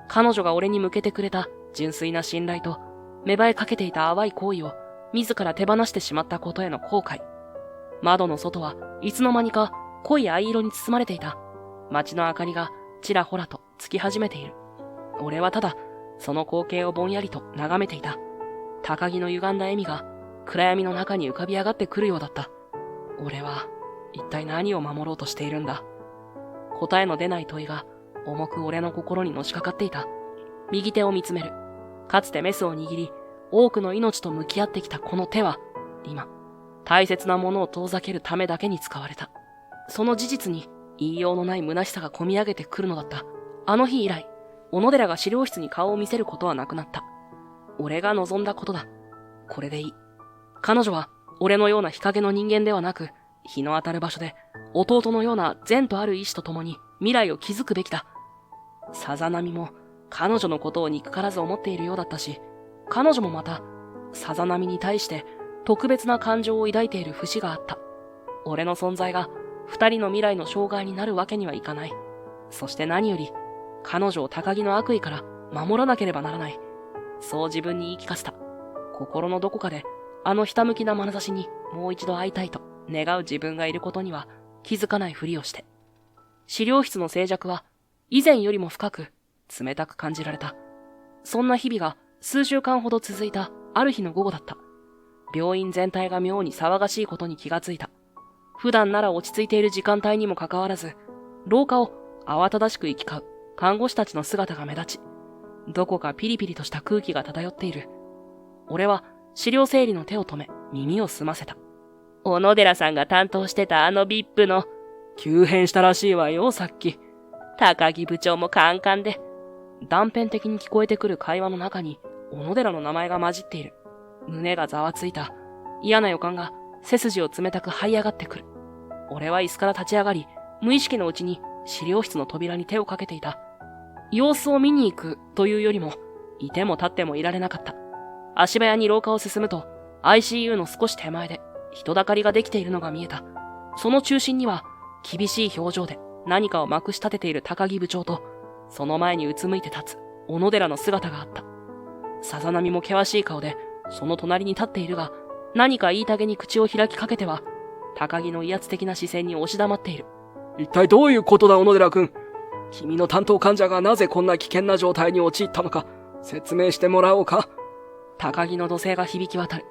彼女が俺に向けてくれた純粋な信頼と芽生えかけていた淡い行為を自ら手放してしまったことへの後悔。窓の外はいつの間にか濃い藍色に包まれていた。街の明かりがちらほらとつき始めている。俺はただその光景をぼんやりと眺めていた。高木の歪んだ笑みが暗闇の中に浮かび上がってくるようだった。俺は一体何を守ろうとしているんだ。答えの出ない問いが重く俺の心にのしかかっていた。右手を見つめる。かつてメスを握り、多くの命と向き合ってきたこの手は、今、大切なものを遠ざけるためだけに使われた。その事実に言いようのない虚しさがこみ上げてくるのだった。あの日以来、小野寺が資料室に顔を見せることはなくなった。俺が望んだことだ。これでいい。彼女は俺のような日陰の人間ではなく、日の当たる場所で弟のような善とある意志と共に未来を築くべきだ。さざ波も彼女のことを憎からず思っているようだったし、彼女もまたさざ波に対して特別な感情を抱いている節があった。俺の存在が二人の未来の障害になるわけにはいかない。そして何より彼女を高木の悪意から守らなければならない。そう自分に言い聞かせた。心のどこかであのひたむきな眼差しにもう一度会いたいと願う自分がいることには気づかないふりをして。資料室の静寂は以前よりも深く冷たく感じられた。そんな日々が数週間ほど続いたある日の午後だった。病院全体が妙に騒がしいことに気がついた。普段なら落ち着いている時間帯にもかかわらず、廊下を慌ただしく行き交う看護師たちの姿が目立ち、どこかピリピリとした空気が漂っている。俺は資料整理の手を止め、耳を澄ませた。小野寺さんが担当してたあのビップの、急変したらしいわよ、さっき。高木部長もカンカンで、断片的に聞こえてくる会話の中に、小野寺の名前が混じっている。胸がざわついた。嫌な予感が背筋を冷たく這い上がってくる。俺は椅子から立ち上がり、無意識のうちに資料室の扉に手をかけていた。様子を見に行くというよりも、いても立ってもいられなかった。足早に廊下を進むと、ICU の少し手前で人だかりができているのが見えた。その中心には、厳しい表情で何かをまくし立てている高木部長と、その前にうつむいて立つ小野寺の姿があった。さざ波も険しい顔で、その隣に立っているが、何か言いたげに口を開きかけては、高木の威圧的な視線に押し黙っている。一体どういうことだ、小野寺君。君の担当患者がなぜこんな危険な状態に陥ったのか、説明してもらおうか。高木の怒声が響き渡る。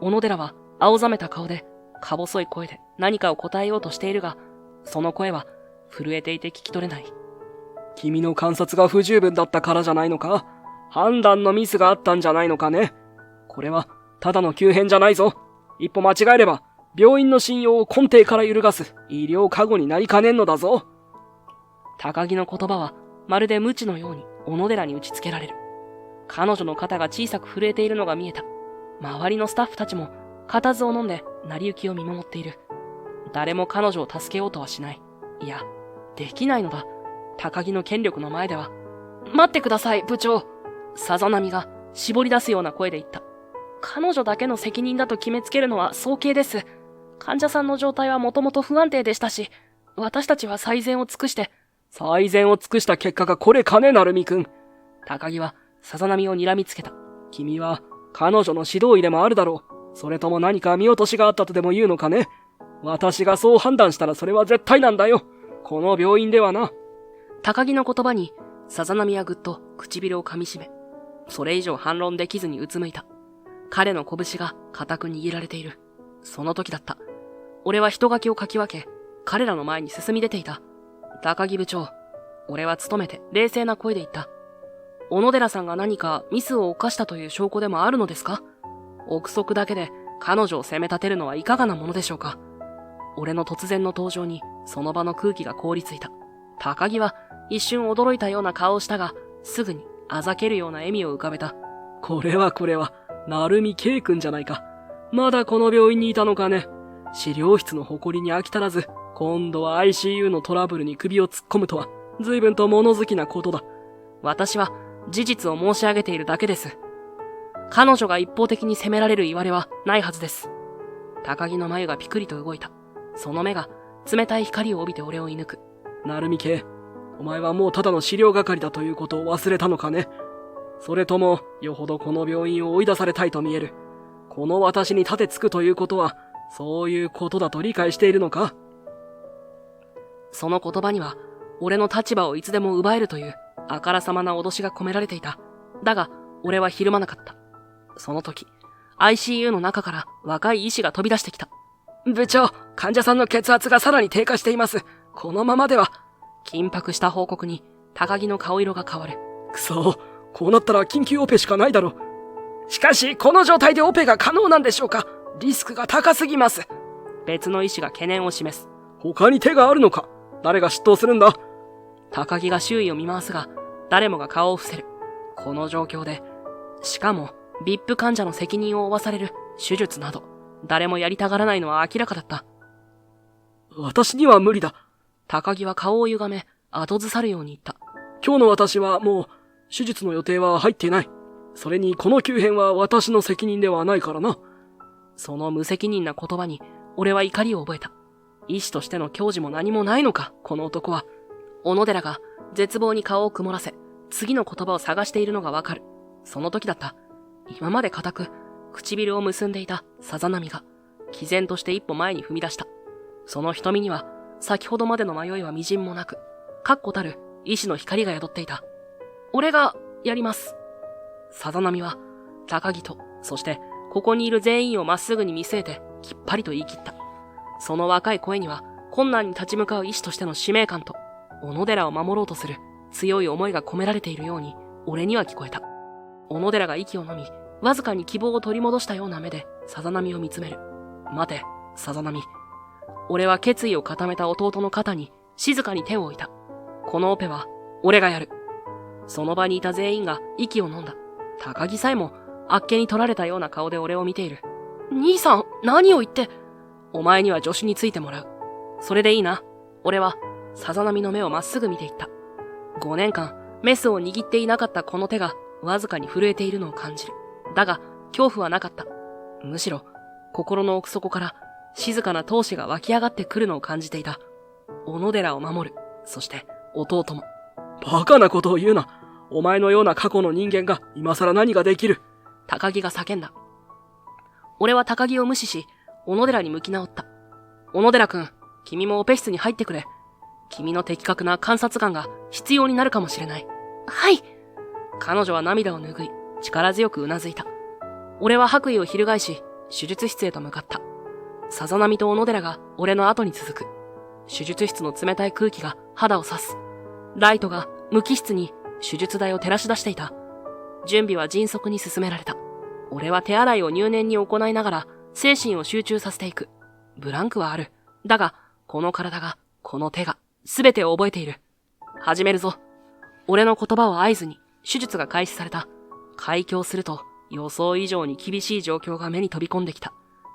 小野寺は青ざめた顔で、か細い声で何かを答えようとしているが、その声は震えていて聞き取れない。君の観察が不十分だったからじゃないのか？判断のミスがあったんじゃないのかね。これはただの急変じゃないぞ。一歩間違えれば病院の信用を根底から揺るがす医療過誤になりかねんのだぞ。高木の言葉はまるで鞭のように小野寺に打ちつけられる。彼女の肩が小さく震えているのが見えた。周りのスタッフたちも固唾を飲んで成り行きを見守っている。誰も彼女を助けようとはしない。いや、できないのだ。高木の権力の前では。待ってください、部長。さざ波が絞り出すような声で言った。彼女だけの責任だと決めつけるのは早計です。患者さんの状態はもともと不安定でしたし、私たちは最善を尽くして。最善を尽くした結果がこれかね、成美くん。高木はさざ波を睨みつけた。君は彼女の指導医でもあるだろう。それとも何か見落としがあったとでも言うのかね。私がそう判断したらそれは絶対なんだよ。この病院ではな。高木の言葉にさざ波はぐっと唇を噛みしめ、それ以上反論できずにうつむいた。彼の拳が固く握られている。その時だった。俺は人垣をかき分け、彼らの前に進み出ていた。高木部長、俺は努めて冷静な声で言った。小野寺さんが何かミスを犯したという証拠でもあるのですか？憶測だけで彼女を責め立てるのはいかがなものでしょうか。俺の突然の登場にその場の空気が凍りついた。高木は一瞬驚いたような顔をしたが、すぐにあざけるような笑みを浮かべた。これは、成美圭君じゃないか。まだこの病院にいたのかね。資料室の誇りに飽き足らず、今度は ICU のトラブルに首を突っ込むとは、随分と物好きなことだ。私は事実を申し上げているだけです。彼女が一方的に責められる言われはないはずです。高木の眉がピクリと動いた。その目が冷たい光を帯びて俺を射抜く。成美圭、お前はもうただの資料係だということを忘れたのかね。それとも、よほどこの病院を追い出されたいと見える。この私に立てつくということは、そういうことだと理解しているのか？その言葉には、俺の立場をいつでも奪えるという、あからさまな脅しが込められていた。だが、俺はひるまなかった。その時、ICU の中から若い医師が飛び出してきた。部長、患者さんの血圧がさらに低下しています。このままでは。緊迫した報告に、高木の顔色が変わる。くそ、こうなったら緊急オペしかないだろう。しかし、この状態でオペが可能なんでしょうか？リスクが高すぎます。別の医師が懸念を示す。他に手があるのか？誰が出頭するんだ？高木が周囲を見回すが、誰もが顔を伏せる。この状況で、しかも、VIP 患者の責任を負わされる手術など、誰もやりたがらないのは明らかだった。私には無理だ。高木は顔を歪め、後ずさるように言った。今日の私はもう、手術の予定は入っていない。それにこの急変は私の責任ではないからな。その無責任な言葉に、俺は怒りを覚えた。医師としての矜持も何もないのか、この男は。小野寺が絶望に顔を曇らせ、次の言葉を探しているのがわかる。その時だった。今まで固く、唇を結んでいたさざ波が、毅然として一歩前に踏み出した。その瞳には、先ほどまでの迷いは微塵もなく、確固たる意志の光が宿っていた。俺が、やります。さざ波は、高木と、そして、ここにいる全員をまっすぐに見据えて、きっぱりと言い切った。その若い声には、困難に立ち向かう医師としての使命感と、小野寺を守ろうとする強い思いが込められているように、俺には聞こえた。小野寺が息を飲み、わずかに希望を取り戻したような目で、さざ波を見つめる。待て、さざ波。俺は決意を固めた弟の肩に、静かに手を置いた。このオペは、俺がやる。その場にいた全員が息を飲んだ。高木さえも、あっけに取られたような顔で俺を見ている。兄さん、何を言って。お前には助手についてもらう。それでいいな。俺は、さざ波の目をまっすぐ見ていった。5年間、メスを握っていなかったこの手が、わずかに震えているのを感じる。だが、恐怖はなかった。むしろ、心の奥底から、静かな闘志が湧き上がってくるのを感じていた。小野寺を守る。そして、弟も。バカなことを言うな。お前のような過去の人間が、今更何ができる。高木が叫んだ。俺は高木を無視し、小野寺に向き直った。小野寺くん、君もオペ室に入ってくれ。君の的確な観察眼が必要になるかもしれない。はい。彼女は涙を拭い、力強くうなずいた。俺は白衣を翻し、手術室へと向かった。さざ波と小野寺が俺の後に続く。手術室の冷たい空気が肌を刺す。ライトが無機質に手術台を照らし出していた。準備は迅速に進められた。俺は手洗いを入念に行いながら精神を集中させていく。ブランクはある。だが、この体が、この手が、すべてを覚えている。始めるぞ。俺の言葉を合図に手術が開始された。開胸すると予想以上に厳しい状況が目に飛び込んできた。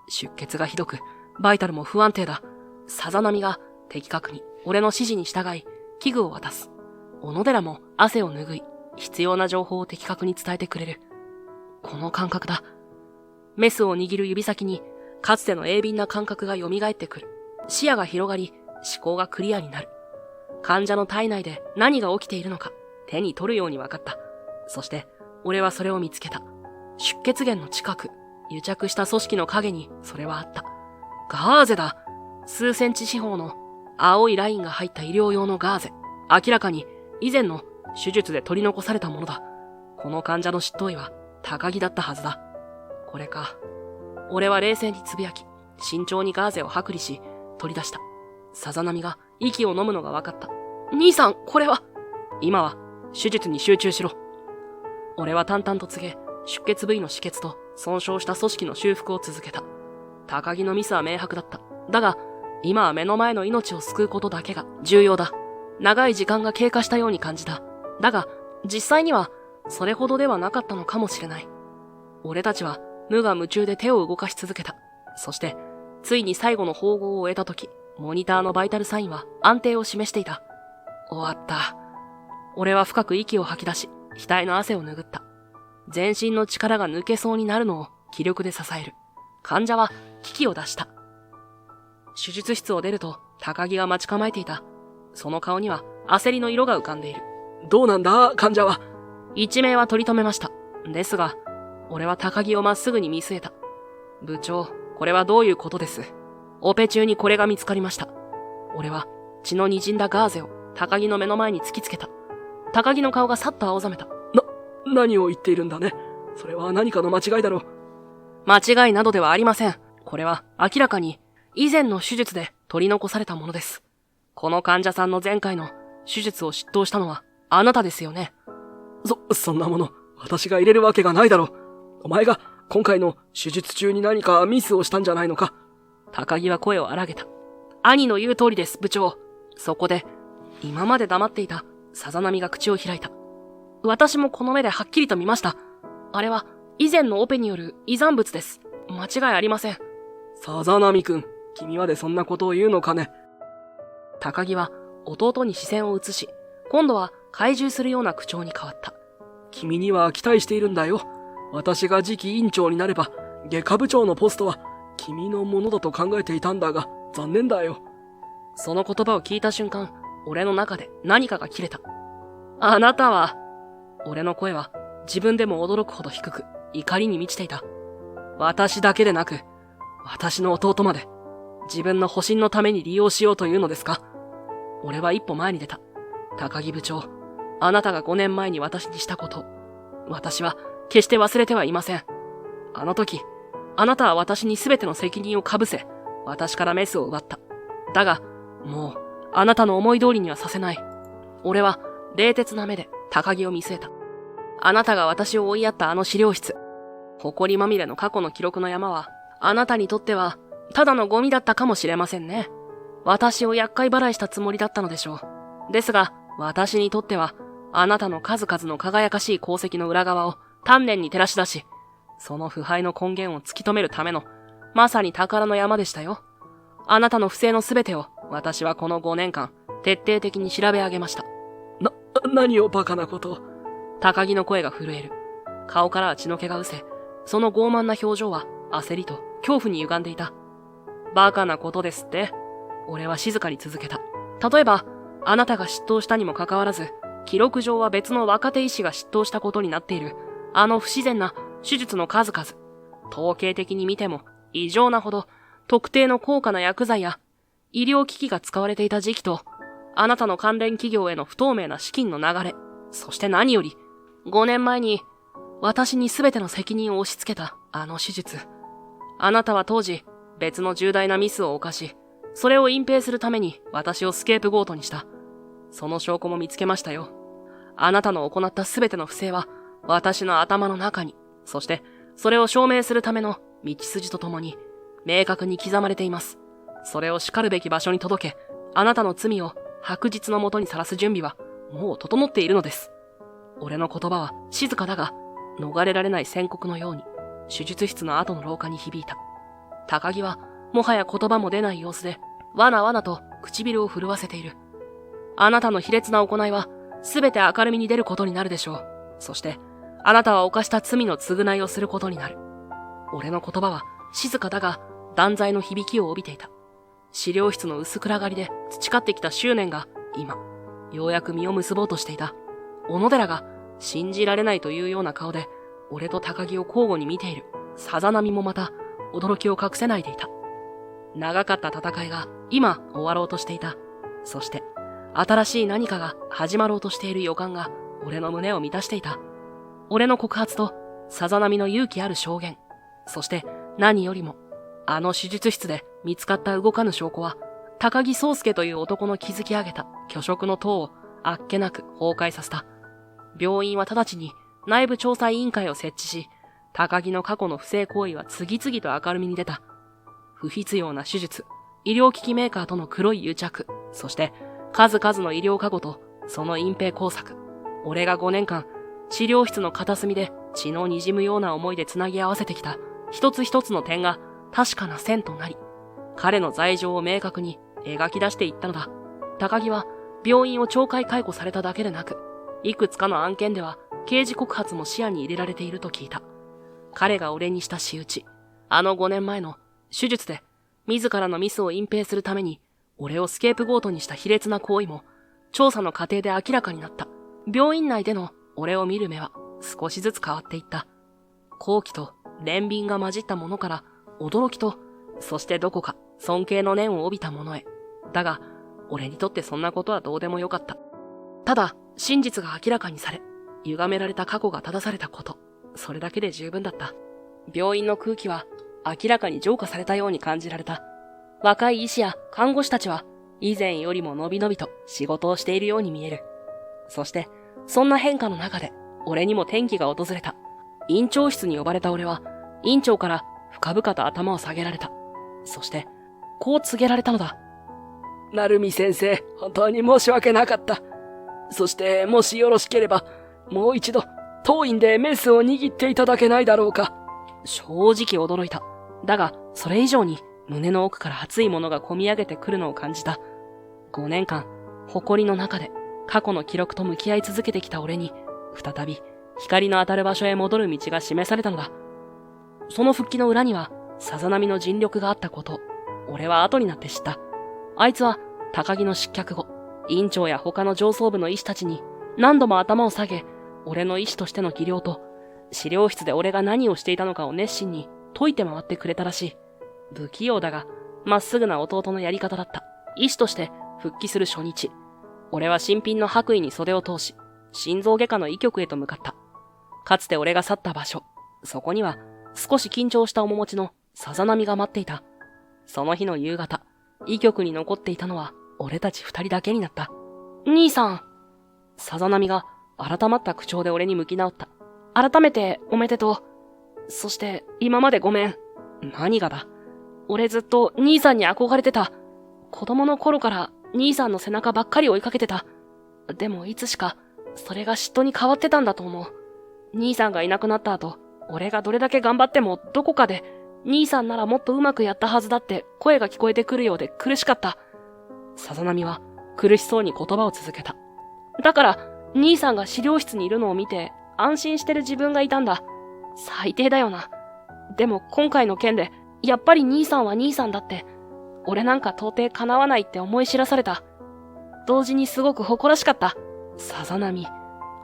出血がひどく、バイタルも不安定だ。さざ波が的確に俺の指示に従い、器具を渡す。小野寺も汗を拭い、必要な情報を的確に伝えてくれる。この感覚だ。メスを握る指先に、かつての鋭敏な感覚が蘇ってくる。視野が広がり、思考がクリアになる。患者の体内で何が起きているのか、手に取るように分かった。そして、俺はそれを見つけた。出血源の近く、癒着した組織の影にそれはあった。ガーゼだ。数センチ四方の青いラインが入った医療用のガーゼ。明らかに以前の手術で取り残されたものだ。この患者の執刀医は高木だったはずだ。これか。俺は冷静につぶやき、慎重にガーゼを剥離し、取り出した。さざ波が息を飲むのが分かった。兄さん、これは。今は手術に集中しろ。俺は淡々と告げ、出血部位の止血と損傷した組織の修復を続けた。高木のミスは明白だった。だが、今は目の前の命を救うことだけが重要だ。長い時間が経過したように感じた。だが、実際にはそれほどではなかったのかもしれない。俺たちは無我夢中で手を動かし続けた。そして、ついに最後の縫合を終えたとき、モニターのバイタルサインは安定を示していた。終わった。俺は深く息を吐き出し、額の汗を拭った。全身の力が抜けそうになるのを気力で支える。患者は危機を脱した。手術室を出ると高木が待ち構えていた。その顔には焦りの色が浮かんでいる。どうなんだ、患者は。一命は取り留めました。ですが、俺は高木をまっすぐに見据えた。部長、これはどういうことです？オペ中にこれが見つかりました。俺は血の滲んだガーゼを高木の目の前に突きつけた。高木の顔がさっと青ざめた。何を言っているんだね。それは何かの間違いだろう。間違いなどではありません。これは明らかに以前の手術で取り残されたものです。この患者さんの前回の手術を執刀したのはあなたですよね。そんなもの、私が入れるわけがないだろう。お前が今回の手術中に何かミスをしたんじゃないのか。高木は声を荒げた。兄の言う通りです、部長。そこで、今まで黙っていたさざ波が口を開いた。私もこの目ではっきりと見ました。あれは以前のオペによる遺産物です。間違いありません。さざ波くん、君までそんなことを言うのかね。高木は弟に視線を移し、今度は懐柔するような口調に変わった。君には期待しているんだよ。私が次期院長になれば、外科部長のポストは君のものだと考えていたんだが、残念だよ。その言葉を聞いた瞬間、俺の中で何かが切れた。あなたは、俺の声は自分でも驚くほど低く、怒りに満ちていた。私だけでなく、私の弟まで、自分の保身のために利用しようというのですか？俺は一歩前に出た。高木部長、あなたが5年前に私にしたこと、私は決して忘れてはいません。あの時、あなたは私に全ての責任をかぶせ、私からメスを奪った。だが、もう、あなたの思い通りにはさせない。俺は、冷徹な目で高木を見据えた。あなたが私を追いやったあの資料室。埃まみれの過去の記録の山は、あなたにとっては、ただのゴミだったかもしれませんね。私を厄介払いしたつもりだったのでしょう。ですが、私にとっては、あなたの数々の輝かしい功績の裏側を丹念に照らし出し、その腐敗の根源を突き止めるための、まさに宝の山でしたよ。あなたの不正のすべてを、私はこの5年間、徹底的に調べ上げました。何をバカなことを。高木の声が震える。顔からは血の気が失せ、その傲慢な表情は焦りと恐怖に歪んでいた。バカなことですって。俺は静かに続けた。例えば、あなたが執刀したにもかかわらず、記録上は別の若手医師が執刀したことになっている、あの不自然な手術の数々。統計的に見ても、異常なほど、特定の高価な薬剤や、医療機器が使われていた時期と、あなたの関連企業への不透明な資金の流れ、そして何より、5年前に、私に全ての責任を押し付けたあの手術。あなたは当時、別の重大なミスを犯し、それを隠蔽するために私をスケープゴートにした。その証拠も見つけましたよ。あなたの行った全ての不正は、私の頭の中に、そして、それを証明するための道筋とともに、明確に刻まれています。それを叱るべき場所に届け、あなたの罪を白日のもとにさらす準備は、もう整っているのです。俺の言葉は静かだが、逃れられない宣告のように、手術室の後の廊下に響いた。高木は、もはや言葉も出ない様子で、わなわなと唇を震わせている。あなたの卑劣な行いは、すべて明るみに出ることになるでしょう。そして、あなたは犯した罪の償いをすることになる。俺の言葉は静かだが断罪の響きを帯びていた。資料室の薄暗がりで培ってきた執念が今、ようやく実を結ぼうとしていた。小野寺が信じられないというような顔で俺と高木を交互に見ている。さざ波もまた驚きを隠せないでいた。長かった戦いが今終わろうとしていた。そして新しい何かが始まろうとしている予感が俺の胸を満たしていた。俺の告発とさざ波の勇気ある証言、そして何よりもあの手術室で見つかった動かぬ証拠は高木宗介という男の築き上げた虚飾の塔をあっけなく崩壊させた。病院は直ちに内部調査委員会を設置し、高木の過去の不正行為は次々と明るみに出た。不必要な手術、医療機器メーカーとの黒い癒着、そして数々の医療過誤とその隠蔽工作。俺が5年間、治療室の片隅で血の滲むような思いでつなぎ合わせてきた一つ一つの点が確かな線となり、彼の罪状を明確に描き出していったのだ。高木は病院を懲戒解雇されただけでなく、いくつかの案件では刑事告発も視野に入れられていると聞いた。彼が俺にした仕打ち、あの5年前の手術で自らのミスを隠蔽するために俺をスケープゴートにした卑劣な行為も調査の過程で明らかになった。病院内での俺を見る目は少しずつ変わっていった。好奇と憐憫が混じったものから驚きと、そしてどこか尊敬の念を帯びたものへ。だが俺にとってそんなことはどうでもよかった。ただ真実が明らかにされ、歪められた過去が正されたこと、それだけで十分だった。病院の空気は明らかに浄化されたように感じられた。若い医師や看護師たちは以前よりものびのびと仕事をしているように見える。そしてそんな変化の中で俺にも転機が訪れた。院長室に呼ばれた俺は院長から深々と頭を下げられた。そしてこう告げられたのだ。成海先生、本当に申し訳なかった。そしてもしよろしければもう一度当院でメスを握っていただけないだろうか。正直驚いた。だがそれ以上に胸の奥から熱いものが込み上げてくるのを感じた。5年間誇りの中で過去の記録と向き合い続けてきた俺に再び光の当たる場所へ戻る道が示されたのだ。その復帰の裏にはさざ波の尽力があったことを俺は後になって知った。あいつは高木の失脚後、院長や他の上層部の医師たちに何度も頭を下げ、俺の医師としての技量と資料室で俺が何をしていたのかを熱心に解いて回ってくれたらしい。不器用だがまっすぐな弟のやり方だった。医師として復帰する初日、俺は新品の白衣に袖を通し、心臓外科の医局へと向かった。かつて俺が去った場所、そこには少し緊張した面持ちのさざ波が待っていた。その日の夕方、医局に残っていたのは俺たち2人だけになった。兄さん。さざ波が改まった口調で俺に向き直った。改めておめでとう。そして今までごめん。何がだ。俺ずっと兄さんに憧れてた。子供の頃から兄さんの背中ばっかり追いかけてた。でもいつしかそれが嫉妬に変わってたんだと思う。兄さんがいなくなった後、俺がどれだけ頑張ってもどこかで兄さんならもっとうまくやったはずだって声が聞こえてくるようで苦しかった。さざ波は苦しそうに言葉を続けた。だから兄さんが資料室にいるのを見て安心してる自分がいたんだ。最低だよな。でも今回の件でやっぱり兄さんは兄さんだって、俺なんか到底叶わないって思い知らされた。同時にすごく誇らしかった。さざ波、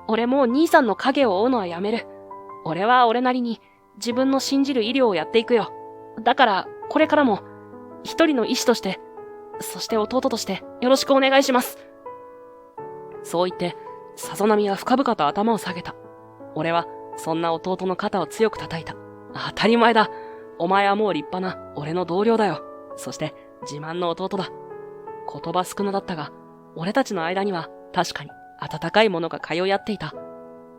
俺もう兄さんの影を追うのはやめる。俺は俺なりに自分の信じる医療をやっていくよ。だからこれからも一人の医師として、そして弟としてよろしくお願いします。そう言ってさざ波は深々と頭を下げた。俺はそんな弟の肩を強く叩いた。当たり前だ。お前はもう立派な俺の同僚だよ。そして自慢の弟だ。言葉少なだったが、俺たちの間には確かに温かいものが通い合っていた。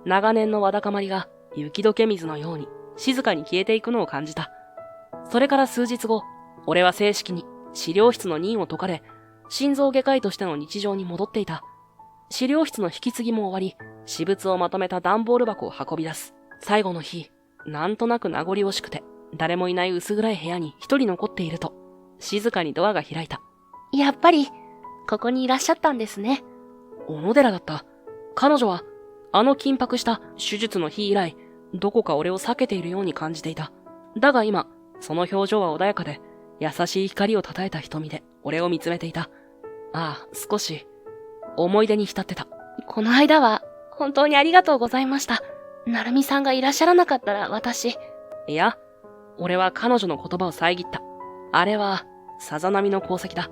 長年のわだかまりが雪解け水のように静かに消えていくのを感じた。それから数日後、俺は正式に資料室の任を解かれ、心臓外科医としての日常に戻っていた。資料室の引き継ぎも終わり、私物をまとめた段ボール箱を運び出す。最後の日、なんとなく名残惜しくて、誰もいない薄暗い部屋に一人残っていると、静かにドアが開いた。やっぱり、ここにいらっしゃったんですね。小野寺だった。彼女は、あの緊迫した手術の日以来、どこか俺を避けているように感じていた。だが今、その表情は穏やかで、優しい光をたたえた瞳で俺を見つめていた。ああ、少し、思い出に浸ってた。この間は、本当にありがとうございました。なるみさんがいらっしゃらなかったら私。いや、俺は彼女の言葉を遮った。あれは、さざ波の功績だ。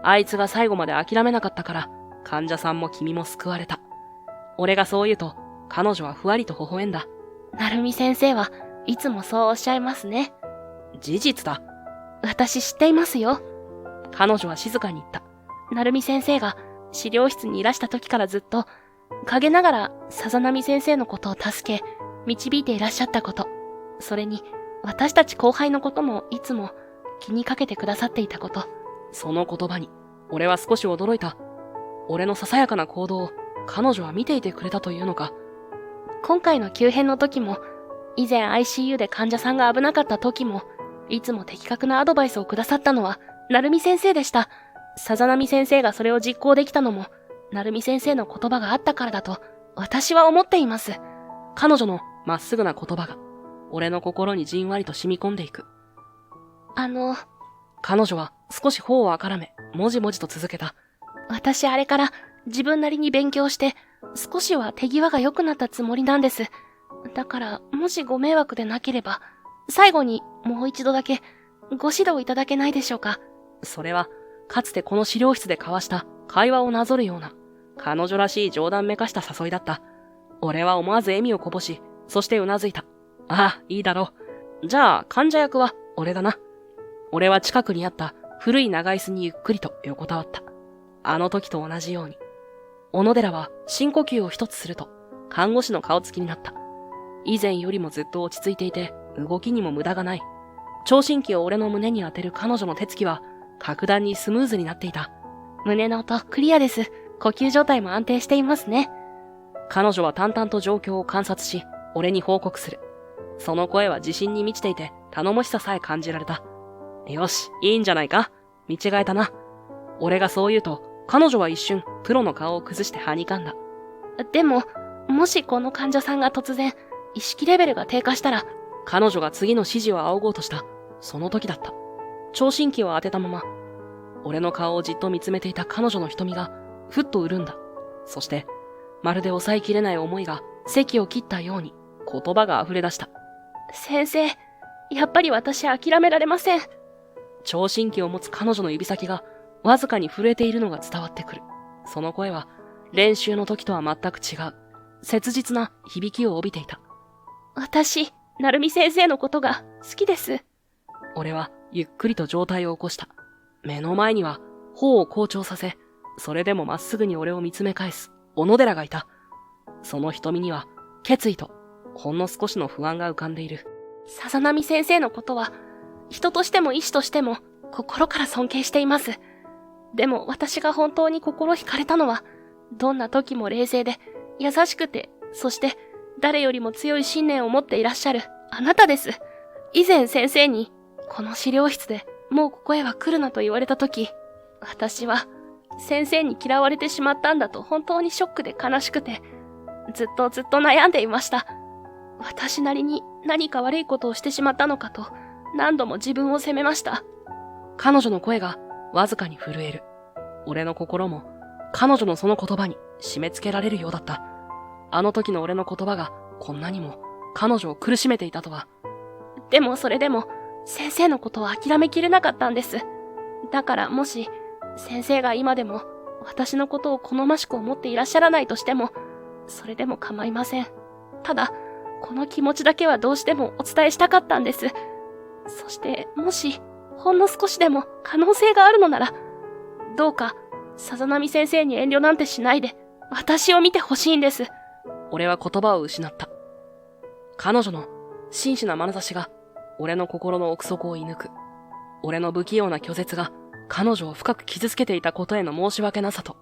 あいつが最後まで諦めなかったから、患者さんも君も救われた。俺がそう言うと、彼女はふわりと微笑んだ。なるみ先生はいつもそうおっしゃいますね。事実だ。私知っていますよ。彼女は静かに言った。なるみ先生が資料室にいらした時からずっと、陰ながらさざ波先生のことを助け、導いていらっしゃったこと。それに、私たち後輩のこともいつも気にかけてくださっていたこと。その言葉に、俺は少し驚いた。俺のささやかな行動を彼女は見ていてくれたというのか。今回の急変の時も、以前 ICU で患者さんが危なかった時も、いつも的確なアドバイスをくださったのは、なるみ先生でした。さざ波先生がそれを実行できたのも、なるみ先生の言葉があったからだと、私は思っています。彼女のまっすぐな言葉が、俺の心にじんわりと染み込んでいく。彼女は少し頬をあからめ、もじもじと続けた。私あれから自分なりに勉強して、少しは手際が良くなったつもりなんです。だから、もしご迷惑でなければ、最後にもう一度だけご指導いただけないでしょうか。それは、かつてこの資料室で交わした会話をなぞるような、彼女らしい冗談めかした誘いだった。俺は思わず笑みをこぼし、そしてうなずいた。ああ、いいだろう。じゃあ、患者役は俺だな。俺は近くにあった古い長椅子にゆっくりと横たわった。あの時と同じように。小野寺は深呼吸を一つすると、看護師の顔つきになった。以前よりもずっと落ち着いていて、動きにも無駄がない。聴診器を俺の胸に当てる彼女の手つきは、格段にスムーズになっていた。胸の音、クリアです。呼吸状態も安定していますね。彼女は淡々と状況を観察し、俺に報告する。その声は自信に満ちていて、頼もしささえ感じられた。よし、いいんじゃないか。見違えたな。俺がそう言うと、彼女は一瞬、プロの顔を崩してはにかんだ。でも、もしこの患者さんが突然、意識レベルが低下したら、彼女が次の指示を仰ごうとした。その時だった。聴診器を当てたまま、俺の顔をじっと見つめていた彼女の瞳が、ふっと潤んだ。そして、まるで抑えきれない思いが、堰を切ったように、言葉が溢れ出した。先生、やっぱり私諦められません。聴診器を持つ彼女の指先が、わずかに震えているのが伝わってくる。その声は、練習の時とは全く違う。切実な響きを帯びていた。私、なるみ先生のことが好きです。俺はゆっくりと上体を起こした。目の前には頬を好調させ、それでもまっすぐに俺を見つめ返す小野寺がいた。その瞳には決意とほんの少しの不安が浮かんでいる。さざ波先生のことは、人としても医師としても心から尊敬しています。でも私が本当に心惹かれたのは、どんな時も冷静で優しくて、そして誰よりも強い信念を持っていらっしゃるあなたです。以前先生に、この資料室でもうここへは来るなと言われた時、私は先生に嫌われてしまったんだと本当にショックで悲しくて、ずっと悩んでいました。私なりに何か悪いことをしてしまったのかと何度も自分を責めました。彼女の声がわずかに震える。俺の心も彼女のその言葉に締め付けられるようだった。あの時の俺の言葉がこんなにも彼女を苦しめていたとは。でもそれでも先生のことを諦めきれなかったんです。だからもし先生が今でも私のことを好ましく思っていらっしゃらないとしても、それでも構いません。ただ、この気持ちだけはどうしてもお伝えしたかったんです。そしてもしほんの少しでも可能性があるのなら、どうかさざ波先生に遠慮なんてしないで私を見てほしいんです。俺は言葉を失った。彼女の真摯な眼差しが俺の心の奥底を射抜く。俺の不器用な拒絶が彼女を深く傷つけていたことへの申し訳なさと、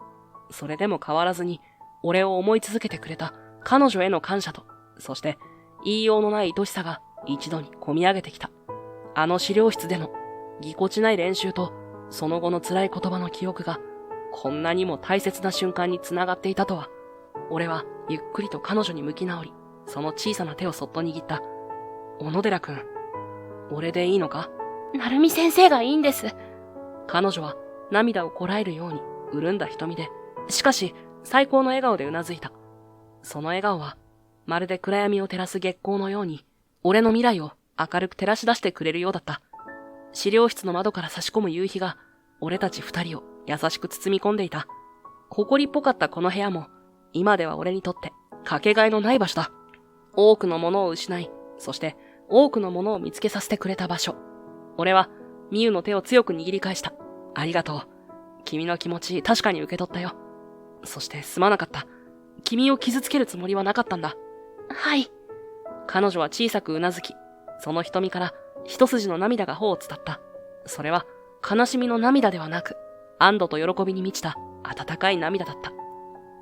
それでも変わらずに俺を思い続けてくれた彼女への感謝と、そして言いようのない愛しさが一度に込み上げてきた。あの資料室でのぎこちない練習とその後の辛い言葉の記憶がこんなにも大切な瞬間に繋がっていたとは。俺はゆっくりと彼女に向き直り、その小さな手をそっと握った。小野寺くん、俺でいいのか？なるみ先生がいいんです。彼女は涙をこらえるように潤んだ瞳で、しかし最高の笑顔でうなずいた。その笑顔は、まるで暗闇を照らす月光のように、俺の未来を明るく照らし出してくれるようだった。資料室の窓から差し込む夕日が、俺たち二人を優しく包み込んでいた。誇りっぽかったこの部屋も、今では俺にとってかけがえのない場所だ。多くのものを失い、そして多くのものを見つけさせてくれた場所。俺は、ミユの手を強く握り返した。ありがとう。君の気持ち確かに受け取ったよ。そしてすまなかった。君を傷つけるつもりはなかったんだ。はい。彼女は小さくうなずき、その瞳から一筋の涙が頬を伝った。それは悲しみの涙ではなく、安堵と喜びに満ちた温かい涙だった。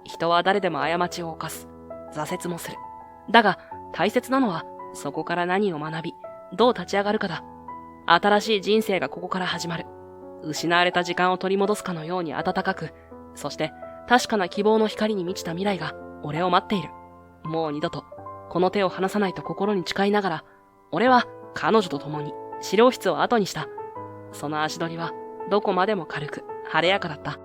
人は誰でも過ちを犯す。挫折もする。だが大切なのは、そこから何を学び、どう立ち上がるかだ。新しい人生がここから始まる。失われた時間を取り戻すかのように温かく、そして確かな希望の光に満ちた未来が俺を待っている。もう二度とこの手を離さないと心に誓いながら、俺は彼女と共に資料室を後にした。その足取りはどこまでも軽く晴れやかだった。